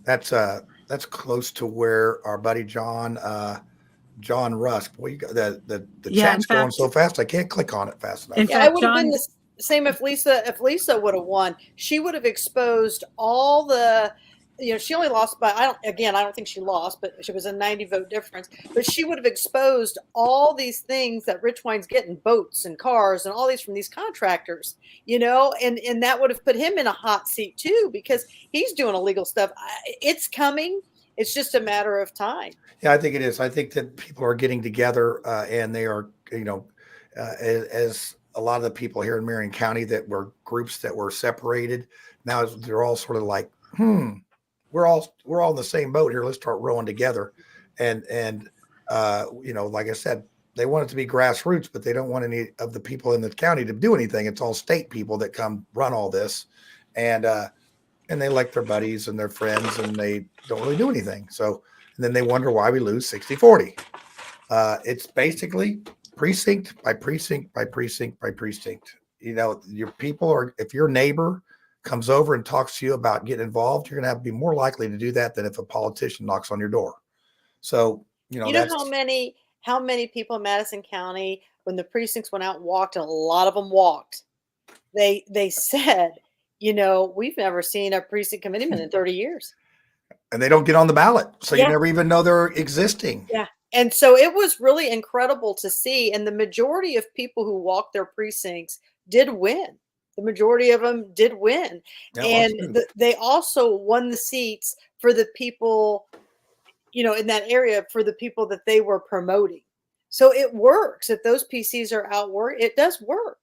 that's close to where our buddy John Rusk. Boy, you got the chat's going so fast. I can't click on it fast enough. Yeah, it would have been the same if Lisa would have won. She would have exposed all the, she only lost by, I don't think she lost, but she was a 90 vote difference. But she would have exposed all these things that Rich Wine's getting, boats and cars and all these from these contractors, and that would have put him in a hot seat too, because he's doing illegal stuff. It's coming. It's just a matter of time. Yeah, I think it is. I think that people are getting together and they are, as a lot of the people here in Marion County that were groups that were separated, now they're all sort of like, we're all in the same boat here. Let's start rowing together. And like I said, they want it to be grassroots, but they don't want any of the people in the county to do anything. It's all state people that come run all this. And they elect their buddies and their friends, and they don't really do anything. So, and then they wonder why we lose 60-40. It's basically precinct by precinct by precinct by precinct. Your people are, if your neighbor comes over and talks to you about getting involved, you're going to have to be more likely to do that than if a politician knocks on your door. So, how many people in Madison County, when the precincts went out and walked, and a lot of them walked, they said, we've never seen a precinct committeeman in 30 years. And they don't get on the ballot. So you never even know they're existing. Yeah. And so it was really incredible to see. And the majority of people who walked their precincts did win. The majority of them did win. Yeah, and they also won the seats for the people, in that area, for the people that they were promoting. So it works. If those PCs are out work, it does work.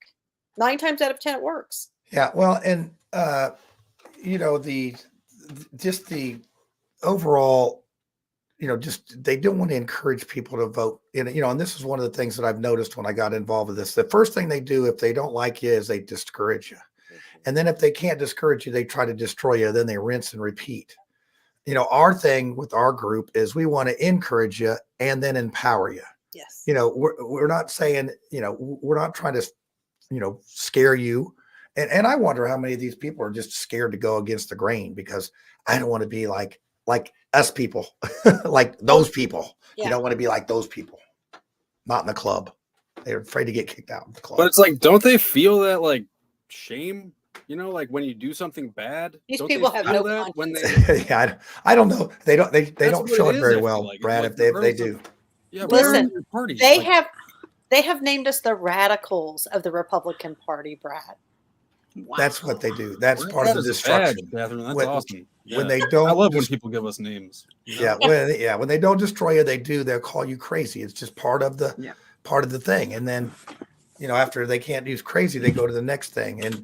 9 times out of 10, it works. Yeah. Well, and, the overall, they don't want to encourage people to vote and this is one of the things that I've noticed when I got involved with this. The first thing they do if they don't like you is they discourage you. And then if they can't discourage you, they try to destroy you. Then they rinse and repeat. Our thing with our group is we want to encourage you and then empower you. Yes. We're not saying, we're not trying to, scare you. And I wonder how many of these people are just scared to go against the grain because I don't want to be like us people, like those people. Yeah. You don't want to be like those people, not in the club. They're afraid to get kicked out of the club. But it's like, don't they feel that like shame? Like when you do something bad, these people have no that when they. Yeah, I don't know. They don't show it very well, like, Brad. If they do. Yeah, listen, they have named us the radicals of the Republican Party, Brad. Wow. That's what they do. That's part of the destruction. That's awesome. When they don't, I love when people give us names. Yeah, when they don't destroy you, they'll call you crazy. It's just part of the thing. And then, after they can't use crazy, they go to the next thing. And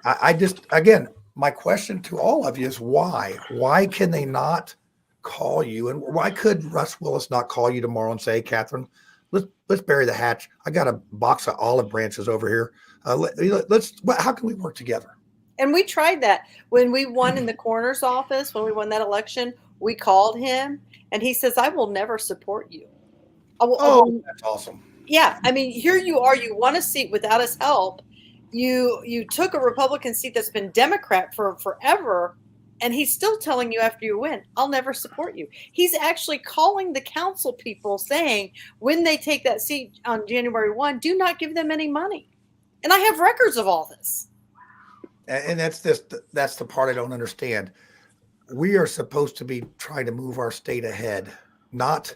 I just, again, my question to all of you is why? Why can they not call you? And why could Russ Willis not call you tomorrow and say, Catherine, let's bury the hatch. I got a box of olive branches over here. How can we work together? And we tried that when we won in the coroner's office, when we won that election, we called him and he says, I will never support you. That's awesome. Yeah. I mean, here you are, you won a seat without his help. You took a Republican seat that's been Democrat for forever. And he's still telling you after you win, I'll never support you. He's actually calling the council people saying when they take that seat on January 1, do not give them any money. And I have records of all this. And that's the part I don't understand. We are supposed to be trying to move our state ahead, not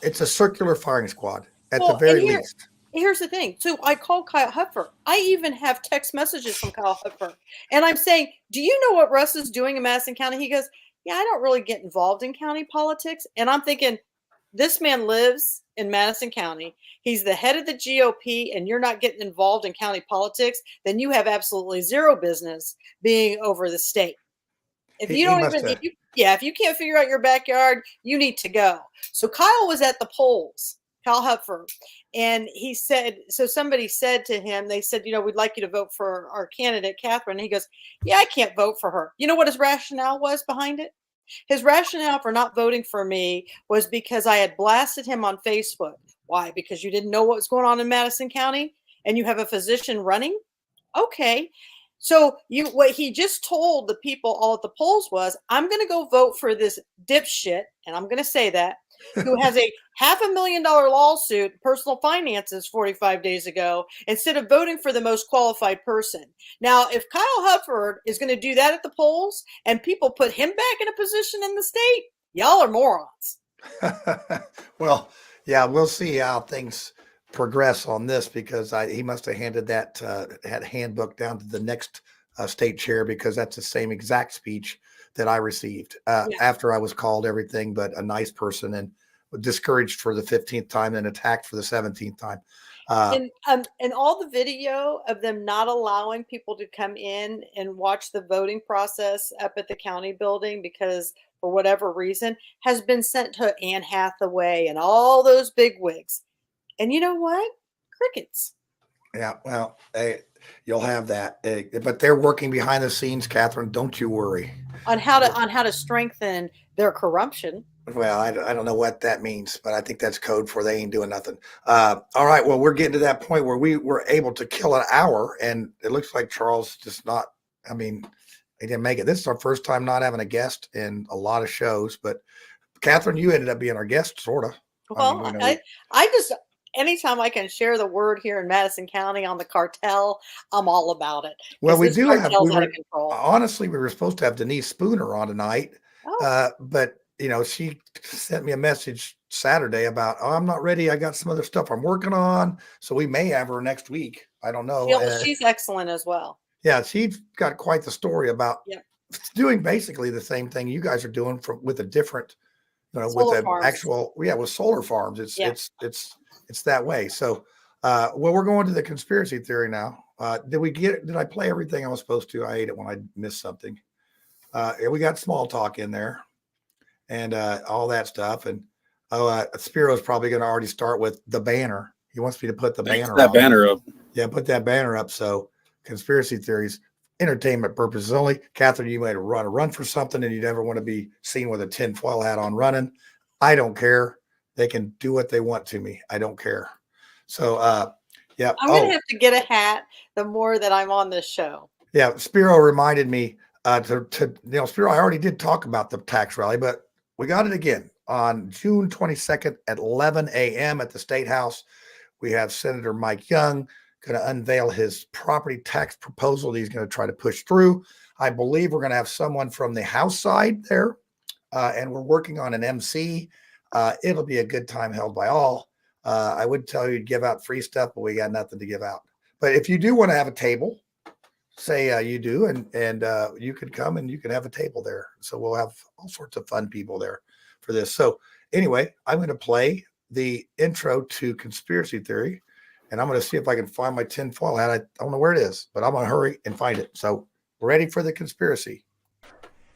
it's a circular firing squad at the very least. Here's the thing. So I called Kyle Hupfer. I even have text messages from Kyle Hupfer. And I'm saying, do you know what Russ is doing in Madison County? He goes, yeah, I don't really get involved in county politics. And I'm thinking, this man lives in Madison County. He's the head of the GOP, and you're not getting involved in county politics, then you have absolutely zero business being over the state. If you can't figure out your backyard, you need to go. So Kyle was at the polls Kyle Hupfer. And he said, so somebody said to him, they said, we'd like you to vote for our candidate, Catherine. And he goes, yeah, I can't vote for her. You know what his rationale was behind it? His rationale for not voting for me was because I had blasted him on Facebook. Why? Because you didn't know what was going on in Madison County and you have a physician running? Okay. So what he just told the people all at the polls was, I'm going to go vote for this dipshit, and I'm going to say that, who has a $500,000 lawsuit, personal finances 45 days ago, instead of voting for the most qualified person. Now, if Kyle Hupford is going to do that at the polls and people put him back in a position in the state, y'all are morons. Well, yeah, we'll see how things progress on this, because he must have handed that handbook down to the next state chair, because that's the same exact speech that I received after I was called everything but a nice person and discouraged for the 15th time and attacked for the 17th time. And all the video of them not allowing people to come in and watch the voting process up at the county building because for whatever reason has been sent to Anne Hathaway and all those bigwigs. And you know what? Crickets. Yeah, well, you'll have that, but they're working behind the scenes, Catherine. Don't you worry. On how to strengthen their corruption. Well, I don't know what that means, but I think that's code for they ain't doing nothing. All right, well, we're getting to that point where we were able to kill an hour, and it looks like Charles just not. I mean, he didn't make it. This is our first time not having a guest in a lot of shows, but Catherine, you ended up being our guest, sort of. Well, I just. Anytime I can share the word here in Madison County on the cartel, I'm all about it. Well, we do have, honestly, we were supposed to have Denise Spooner on tonight, but she sent me a message Saturday about, I'm not ready. I got some other stuff I'm working on. So we may have her next week. I don't know. She's excellent as well. Yeah. She's got quite the story about doing basically the same thing you guys are doing with a different, solar farms. with solar farms. It's that way. So, well, we're going to the conspiracy theory now. Did I play everything I was supposed to? I hate it when I miss something. We got small talk in there and all that stuff. And Spiro's probably going to already start with the banner. He wants me to put the banner up. Yeah, put that banner up. So conspiracy theories, entertainment purposes only. Catherine, you might run for something and you never want to be seen with a tinfoil hat on running. I don't care. They can do what they want to me. I don't care. So, yeah. I'm going to have to get a hat the more that I'm on this show. Yeah. Spiro reminded me Spiro, I already did talk about the tax rally, but we got it again on June 22nd at 11 a.m. at the State House. We have Senator Mike Young going to unveil his property tax proposal that he's going to try to push through. I believe we're going to have someone from the House side there, and we're working on an MC. It'll be a good time held by all. I would tell you to give out free stuff, but we got nothing to give out. But if you do want to have a table, say you do, and you could come and you can have a table there. So we'll have all sorts of fun people there for this. So anyway, I'm going to play the intro to conspiracy theory, and I'm going to see if I can find my tinfoil hat. I don't know where it is, but I'm going to hurry and find it. So we're ready for the conspiracy.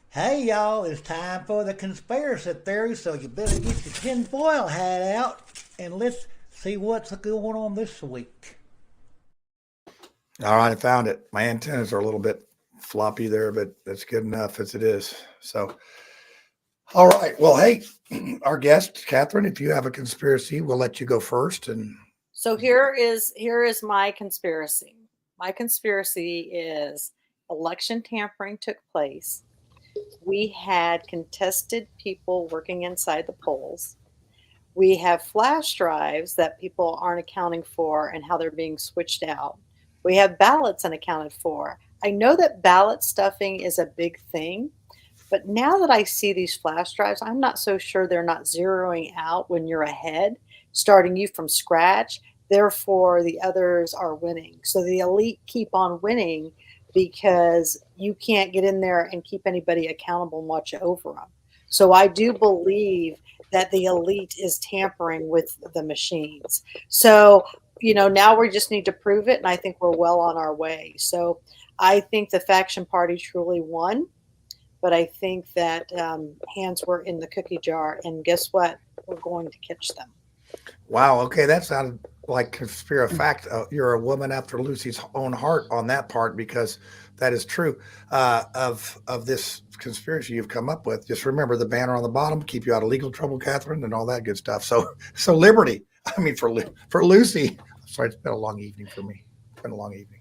Hey y'all, it's time for the conspiracy theory, so you better get your tinfoil hat out and let's see what's going on this week. All right, I found it. My antennas are a little bit floppy there, but that's good enough as it is. So, all right. Well, hey, our guest, Catherine, if you have a conspiracy, we'll let you go first. And so here is my conspiracy. My conspiracy is election tampering took place. We had contested people working inside the polls. We have flash drives that people aren't accounting for and how they're being switched out. We have ballots unaccounted for. I know that ballot stuffing is a big thing, but now that I see these flash drives, I'm not so sure they're not zeroing out when you're ahead, starting you from scratch. Therefore, the others are winning. So the elite keep on winning because you can't get in there and keep anybody accountable and watch over them. So I do believe that the elite is tampering with the machines. So, now we just need to prove it, and I think we're well on our way. So I think the faction party truly won, but I think that hands were in the cookie jar, and guess what? We're going to catch them. Wow. Okay, that sounded like conspiracy fact. You're a woman after Lucy's own heart on that part, because that is true. Of this conspiracy you've come up with, just remember the banner on the bottom: keep you out of legal trouble, Catherine, and all that good stuff. So liberty. I mean, for Lucy. Sorry, it's been a long evening for me. It's been a long evening.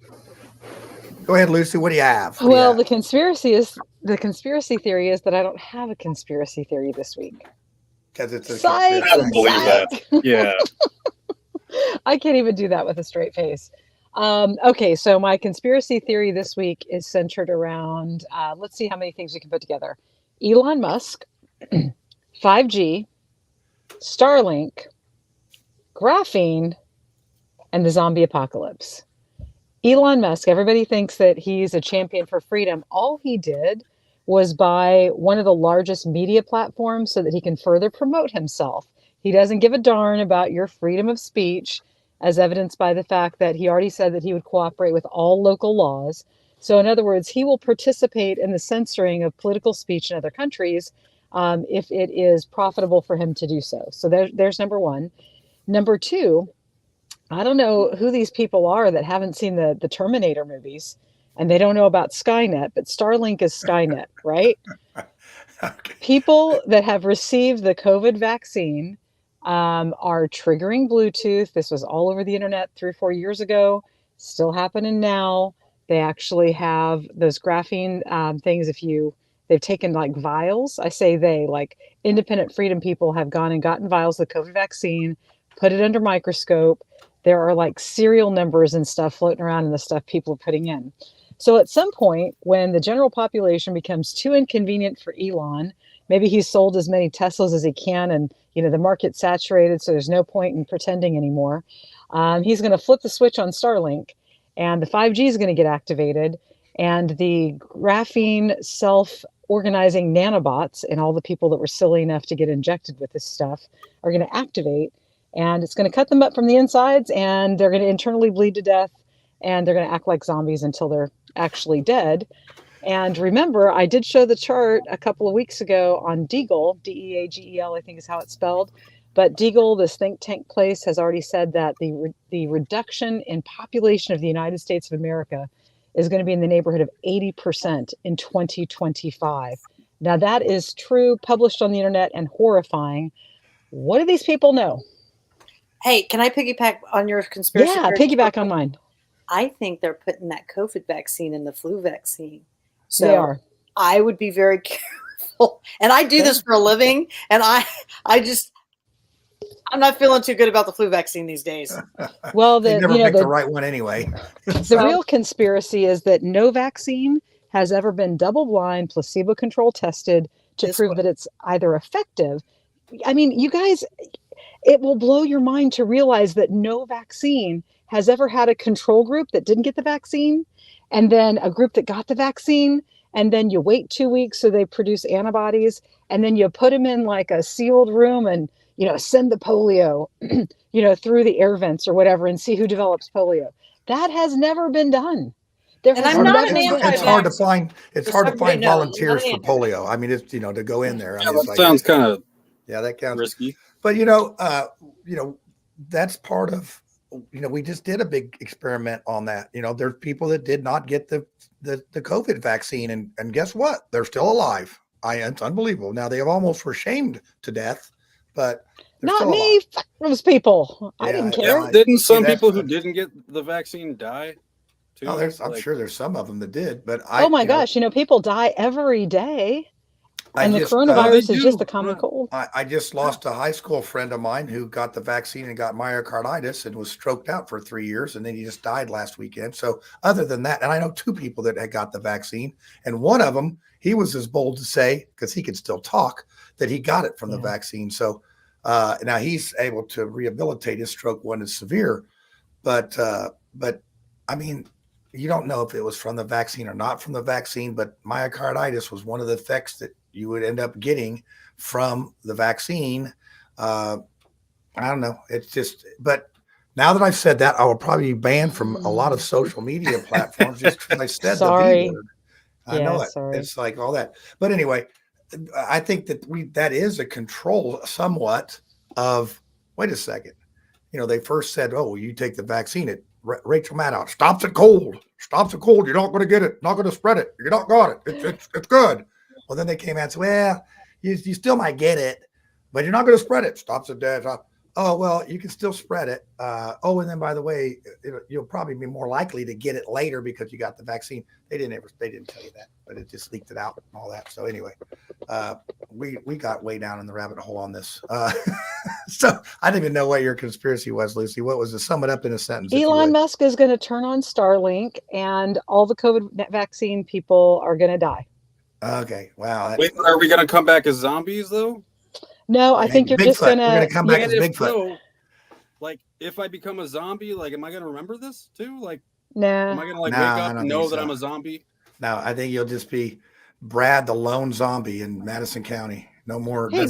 Go ahead, Lucy. What do you have? Well, the conspiracy theory is that I don't have a conspiracy theory this week. Because it's a Psych! conspiracy. I don't believe that. Yeah. I can't even do that with a straight face. Okay, so my conspiracy theory this week is centered around, let's see how many things we can put together. Elon Musk, 5G, Starlink, graphene, and the zombie apocalypse. Elon Musk, everybody thinks that he's a champion for freedom. All he did was buy one of the largest media platforms so that he can further promote himself. He doesn't give a darn about your freedom of speech, as evidenced by the fact that he already said that he would cooperate with all local laws. So, in other words, he will participate in the censoring of political speech in other countries if it is profitable for him to do so. So, there's number one. Number two, I don't know who these people are that haven't seen the Terminator movies, and they don't know about Skynet, but Starlink is Skynet, right? Okay. People that have received the COVID vaccine are triggering Bluetooth. This was all over the internet 3 or 4 years ago, still happening now. They actually have those graphene things. They've taken like vials. I say they, like independent freedom people have gone and gotten vials of the COVID vaccine, put it under microscope. There are like serial numbers and stuff floating around in the stuff people are putting in. So at some point, when the general population becomes too inconvenient for Elon, maybe he's sold as many Teslas as he can, and the market's saturated, so there's no point in pretending anymore. He's going to flip the switch on Starlink, and the 5G is going to get activated, and the graphene self-organizing nanobots and all the people that were silly enough to get injected with this stuff are going to activate, and it's going to cut them up from the insides, and they're going to internally bleed to death, and they're going to act like zombies until they're actually dead. And remember, I did show the chart a couple of weeks ago on Deagle, Deagel, I think is how it's spelled. But Deagle, this think tank place, has already said that the reduction in population of the United States of America is going to be in the neighborhood of 80% in 2025. Now, that is true, published on the internet, and horrifying. What do these people know? Hey, can I piggyback on your conspiracy? Yeah, piggyback on mine. I think they're putting that COVID vaccine in the flu vaccine. So they are. I would be very careful. And I do this for a living. And I'm not feeling too good about the flu vaccine these days. Well, they never pick the right one anyway. The real conspiracy is that no vaccine has ever been double-blind, placebo-controlled tested to prove that it's either effective. I mean, you guys, it will blow your mind to realize that no vaccine has ever had a control group that didn't get the vaccine, and then a group that got the vaccine, and then you wait 2 weeks so they produce antibodies, and then you put them in like a sealed room and send the polio through the air vents or whatever and see who develops polio. That has never been done. And I'm not an It's hard to find. It's hard to find volunteers for polio. I mean, it's to go in there. I mean, that sounds kind of that counts risky. But that's part of. We just did a big experiment on that. There's people that did not get the COVID vaccine, and guess what? They're still alive. It's unbelievable. Now they almost were shamed to death, but not me. Fuck those people. I didn't care. Yeah, didn't some people who didn't get the vaccine die too? Oh, I'm sure there's some of them that did, but oh my gosh, people die every day. And the coronavirus is just the common cold. I just lost a high school friend of mine who got the vaccine and got myocarditis and was stroked out for 3 years. And then he just died last weekend. So other than that, and I know 2 people that had got the vaccine. And one of them, he was as bold to say, because he could still talk, that he got it from the vaccine. So now he's able to rehabilitate. His stroke wasn't as severe. But I mean, you don't know if it was from the vaccine or not from the vaccine. But myocarditis was one of the effects that you would end up getting from the vaccine. I don't know. It's just, but now that I've said that, I will probably be banned from a lot of social media platforms just because I said the V word. I know it. Sorry. It's like all that. But anyway, I think that that is a control somewhat of wait a second. They first said, oh, well, you take the vaccine. Rachel Maddow stops it cold. You're not going to get it. Not going to spread it. You don't got it. It's good. Well, then they came out and said, well, you still might get it, but you're not going to spread it. Stops it dead. Oh, well, you can still spread it. And then, by the way, you'll probably be more likely to get it later because you got the vaccine. They didn't tell you that, but it just leaked it out and all that. So anyway, we got way down in the rabbit hole on this. So I didn't even know what your conspiracy was, Lucy. What was to sum it up in a sentence? Elon Musk is going to turn on Starlink, and all the COVID vaccine people are going to die. Okay, wow. Wait, are we going to come back as zombies though? No, I think you're Bigfoot. just going to. We're going to come back as Bigfoot. So, like, if I become a zombie, like, am I going to remember this too? Like, nah. Am I going to wake up and know that I'm a zombie? No, I think you'll just be Brad, the lone zombie in Madison County. No more. Hey,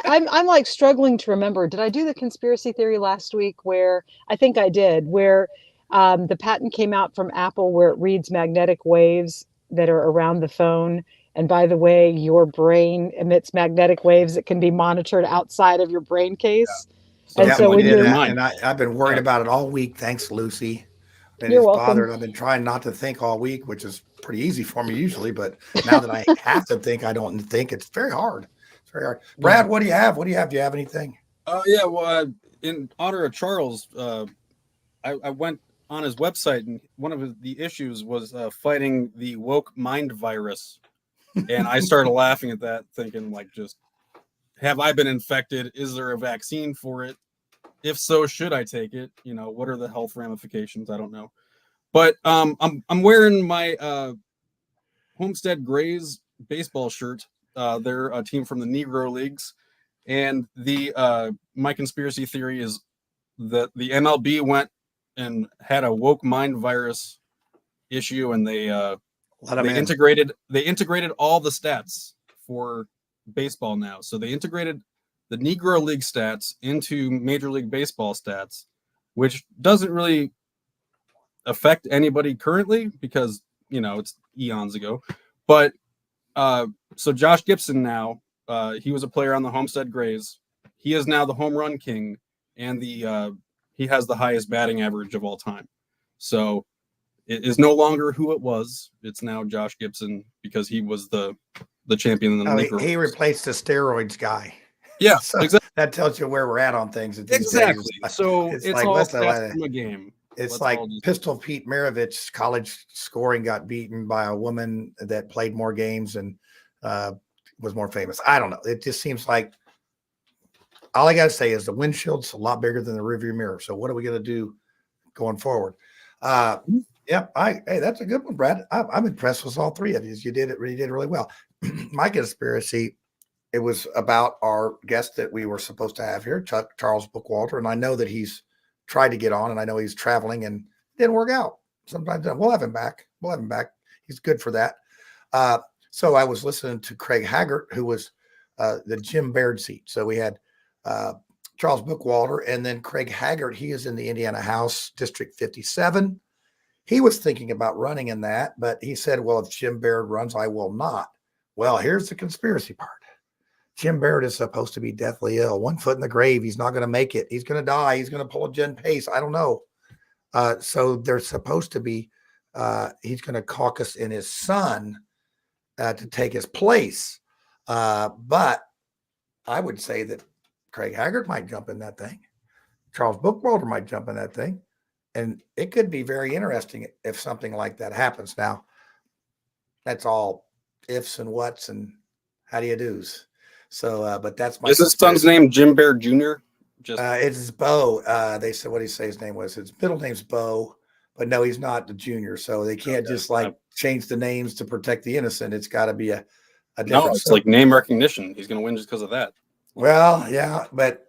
I'm like struggling to remember. Did I do the conspiracy theory last week where I think I did, where the patent came out from Apple where it reads magnetic waves that are around the phone. And by the way, your brain emits magnetic waves that can be monitored outside of your brain case. Yeah. And so when you're, and I've been worried about it all week. Thanks, Lucy. You're welcome. Bothered. I've been trying not to think all week, which is pretty easy for me usually. But now that I have to think, I don't think. It's very hard. It's very hard. Brad, what do you have? Do you have anything? Yeah. Well, in honor of Charles, I went on his website, and one of the issues was fighting the woke mind virus. And I started laughing at that, thinking, like, just, have I been infected? Is there a vaccine for it? If so, should I take it? What are the health ramifications? I don't know. But I'm wearing my Homestead Grays baseball shirt. They're a team from the Negro Leagues. And my conspiracy theory is that the MLB went and had a woke mind virus issue, and they integrated all the stats for baseball now. So they integrated the Negro League stats into Major League Baseball stats, which doesn't really affect anybody currently because, it's eons ago. But so Josh Gibson now, he was a player on the Homestead Grays. He is now the home run king, and he has the highest batting average of all time. So it is no longer who it was. It's now Josh Gibson because he was the champion in the league. He replaced the steroids guy. Yeah, so exactly. That tells you where we're at on things. Exactly. So it's like, all stats from a game. It's like Pistol Pete Maravich's college scoring got beaten by a woman that played more games and was more famous. I don't know. It just seems like all I got to say is the windshield's a lot bigger than the rearview mirror. So what are we going to do going forward? Yep. Hey, that's a good one, Brad. I'm impressed with all three of you. You did really well. My conspiracy, it was about our guest that we were supposed to have here, Charles Bookwalter. And I know that he's tried to get on, and I know he's traveling and it didn't work out. Sometimes we'll have him back. He's good for that. So I was listening to Craig Haggart, who was the Jim Baird seat. So we had Charles Bookwalter and then Craig Haggart. He is in the Indiana House District 57. He was thinking about running in that, but he said, well, if Jim Baird runs, I will not. Well, here's the conspiracy part. Jim Baird is supposed to be deathly ill, 1 foot in the grave. He's not going to make it. He's going to die. He's going to pull a Jen Pace. I don't know. So there's supposed to be, he's going to caucus in his son to take his place. But I would say that Craig Haggart might jump in that thing. Charles Bookwalter might jump in that thing. And it could be very interesting if something like that happens. Now, that's all ifs and whats and how do you do's. So, but that's my. Is his son's name Jim Baird Jr.? It's Bo. They said what did he say his name was. His middle name's Bo, but no, he's not the junior. So they can't just change the names to protect the innocent. It's got to be a different. No, it's like name recognition. He's going to win just because of that. Well, yeah, but.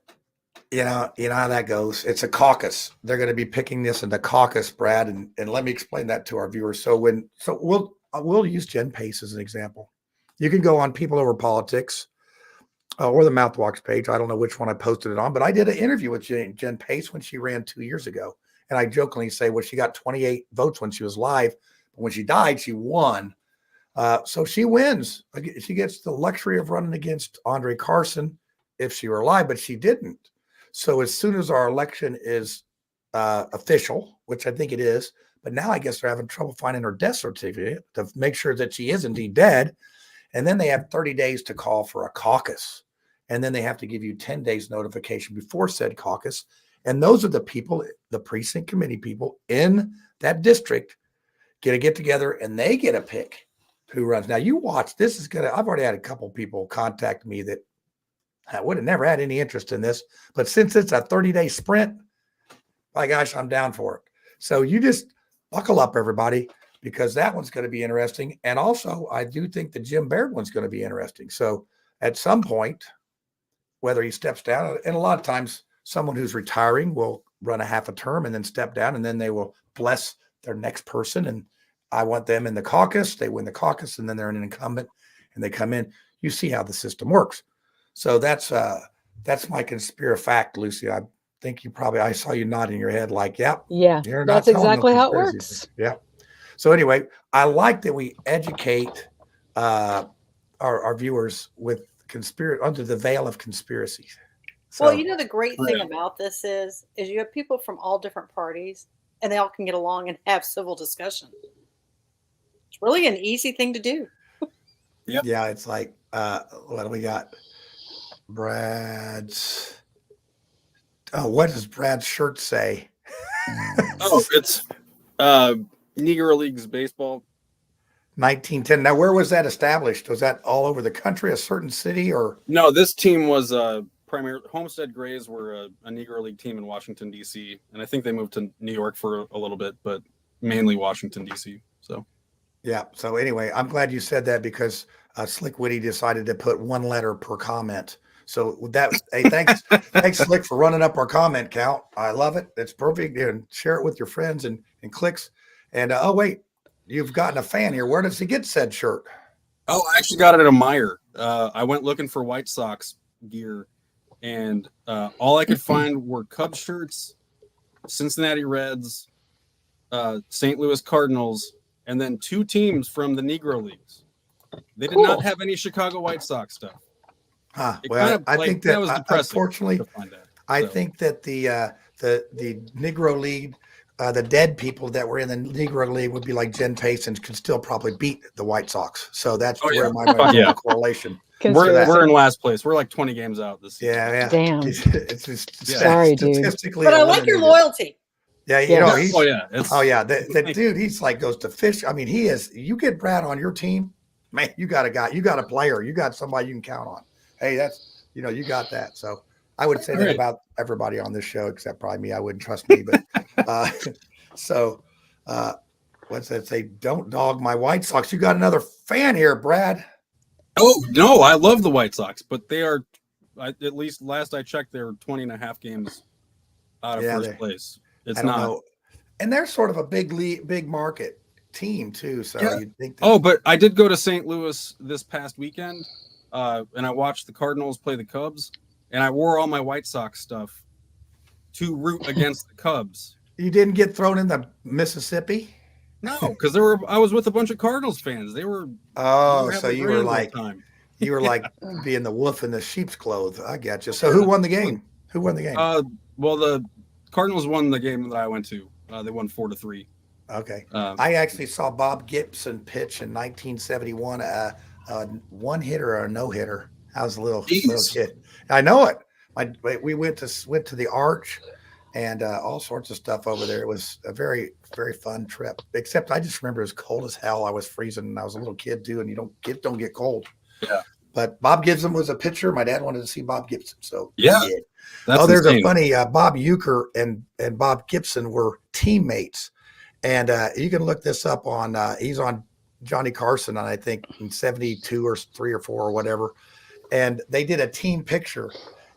You know how that goes. It's a caucus. They're going to be picking this in the caucus, Brad, and let me explain that to our viewers. So we'll use Jen Pace as an example. You can go on People Over Politics or the Mouthwash page. I don't know which one I posted it on, but I did an interview with Jen Pace when she ran 2 years ago, and I jokingly say, well, she got 28 votes when she was live, but when she died, she won. So she wins. She gets the luxury of running against Andre Carson if she were alive, but she didn't. So as soon as our election is official, which I think it is, but now I guess they're having trouble finding her death certificate to make sure that she is indeed dead. And then they have 30 days to call for a caucus. And then they have to give you 10 days notification before said caucus. And those are the people, the precinct committee people in that district get together and they get a pick who runs. Now you watch, this is going to, I've already had a couple people contact me that I would have never had any interest in this, but since it's a 30-day sprint, my gosh, I'm down for it. So you just buckle up, everybody, because that one's going to be interesting. And also, I do think the Jim Baird one's going to be interesting. So at some point, whether he steps down, and a lot of times someone who's retiring will run a half a term and then step down, and then they will bless their next person. And I want them in the caucus. They win the caucus, and then they're an incumbent, and they come in. You see how the system works. So that's my conspiracy fact, Lucy. I think I saw you nodding your head like, yep. Yeah, that's exactly how it works. Yeah. So anyway, I like that we educate our viewers with conspiracy under the veil of conspiracy. So, well, the great thing about this is you have people from all different parties, and they all can get along and have civil discussion. It's really an easy thing to do. Yep. Yeah, it's like what do we got? Brad's. Oh, what does Brad's shirt say? Oh, it's Negro Leagues baseball. 1910. Now, where was that established? Was that all over the country, a certain city, or? No, this team was primarily Homestead Grays were a Negro League team in Washington, D.C. And I think they moved to New York for a little bit, but mainly Washington, D.C. So, yeah. So anyway, I'm glad you said that because Slick Witty decided to put one letter per comment. So with that, hey, thanks Slick for running up our comment count. I love it. It's perfect. And share it with your friends and clicks. And oh wait, you've gotten a fan here. Where does he get said shirt? Oh, I actually got it at a Meijer. I went looking for White Sox gear, and all I could find were Cubs shirts, Cincinnati Reds, St. Louis Cardinals, and then 2 teams from the Negro Leagues. They did not have any Chicago White Sox stuff. Well, I think that was unfortunately, I think that the Negro League, the dead people that were in the Negro League would be like Jen Payson could still probably beat the White Sox. So that's where my correlation. We're in last place. We're like 20 games out this season. Yeah. Damn. It's just Sorry, dude. statistically. But I like your loyalty. Yeah, he's, the dude, he's like goes to fish. I mean, he is. You get Brad on your team, man. You got a guy. You got a player. You got somebody you can count on. Hey, that's you got that. So I would say that about everybody on this show except probably me. I wouldn't trust me, but what's that say? Don't dog my White Sox. You got another fan here, Brad. Oh no, I love the White Sox, but they are at least last I checked, they were 20 and a half games out of first place. It's not know. And they're sort of a big market team too. So you'd think but I did go to St. Louis this past weekend. And I watched the Cardinals play the Cubs, and I wore all my White Sox stuff to root against the Cubs. You didn't get thrown in the Mississippi? No, because I was with a bunch of Cardinals fans. They were so you were like being the wolf in the sheep's clothes. I got you. So who won the game? Well, the Cardinals won the game that I went to. They won 4-3. Okay. I actually saw Bob Gibson pitch in 1971. One hitter or a no hitter. I was a little kid. I know it. We went to the Arch and all sorts of stuff over there. It was a very, very fun trip. Except I just remember it was cold as hell. I was freezing, and I was a little kid too. And you don't get cold. Yeah. But Bob Gibson was a pitcher. My dad wanted to see Bob Gibson, so yeah. There's a funny Bob Uecker and Bob Gibson were teammates, and you can look this up on. He's on Johnny Carson, and I think in 72 or 3 or 4 or whatever, and they did a team picture,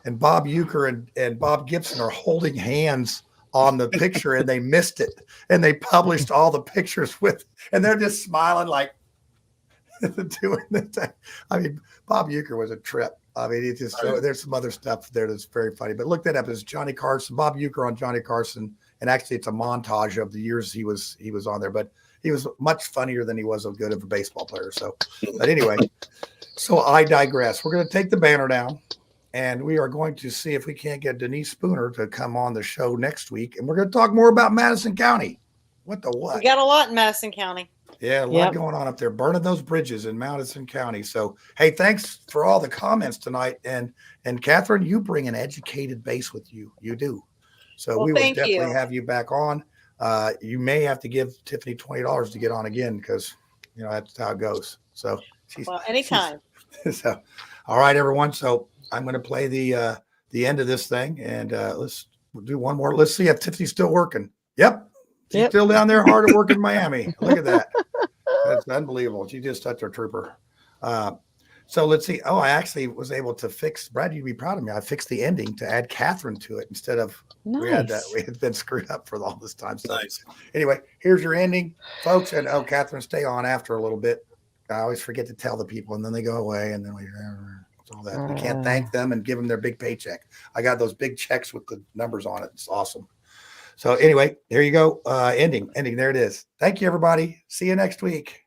and Bob Uecker and Bob Gibson are holding hands on the picture, and they missed it, and they published all the pictures and they're just smiling like doing the. I mean, Bob Uecker was a trip. I mean, it's just there's some other stuff there that's very funny. But look that up. It's Johnny Carson, Bob Uecker on Johnny Carson, and actually it's a montage of the years he was on there. But he was much funnier than he was a good of a baseball player. So, but anyway, so I digress. We're going to take the banner down, And we are going to see if we can't get Denise Spooner to come on the show next week. And we're going to talk more about Madison County. What the what? We got a lot in Madison County. Yeah, a lot going on up there, burning those bridges in Madison County. So, hey, thanks for all the comments tonight. And Catherine, you bring an educated base with you. You do. So we will definitely have you back on. You may have to give Tiffany $20 to get on again because, that's how it goes. So, anytime. So, all right, everyone. So I'm going to play the end of this thing, and we'll do one more. Let's see if Tiffany's still working. Yep. She's still down there hard at work in Miami. Look at that. That's unbelievable. She just such a trooper. So let's see. Oh, I actually was able to fix, Brad, you'd be proud of me. I fixed the ending to add Catherine to it instead of we had been screwed up for all this time. So anyway, here's your ending, folks. And Catherine, stay on after a little bit. I always forget to tell the people, and then they go away, and then all that. We can't thank them and give them their big paycheck. I got those big checks with the numbers on it. It's awesome. So anyway, there you go. Ending. There it is. Thank you, everybody. See you next week.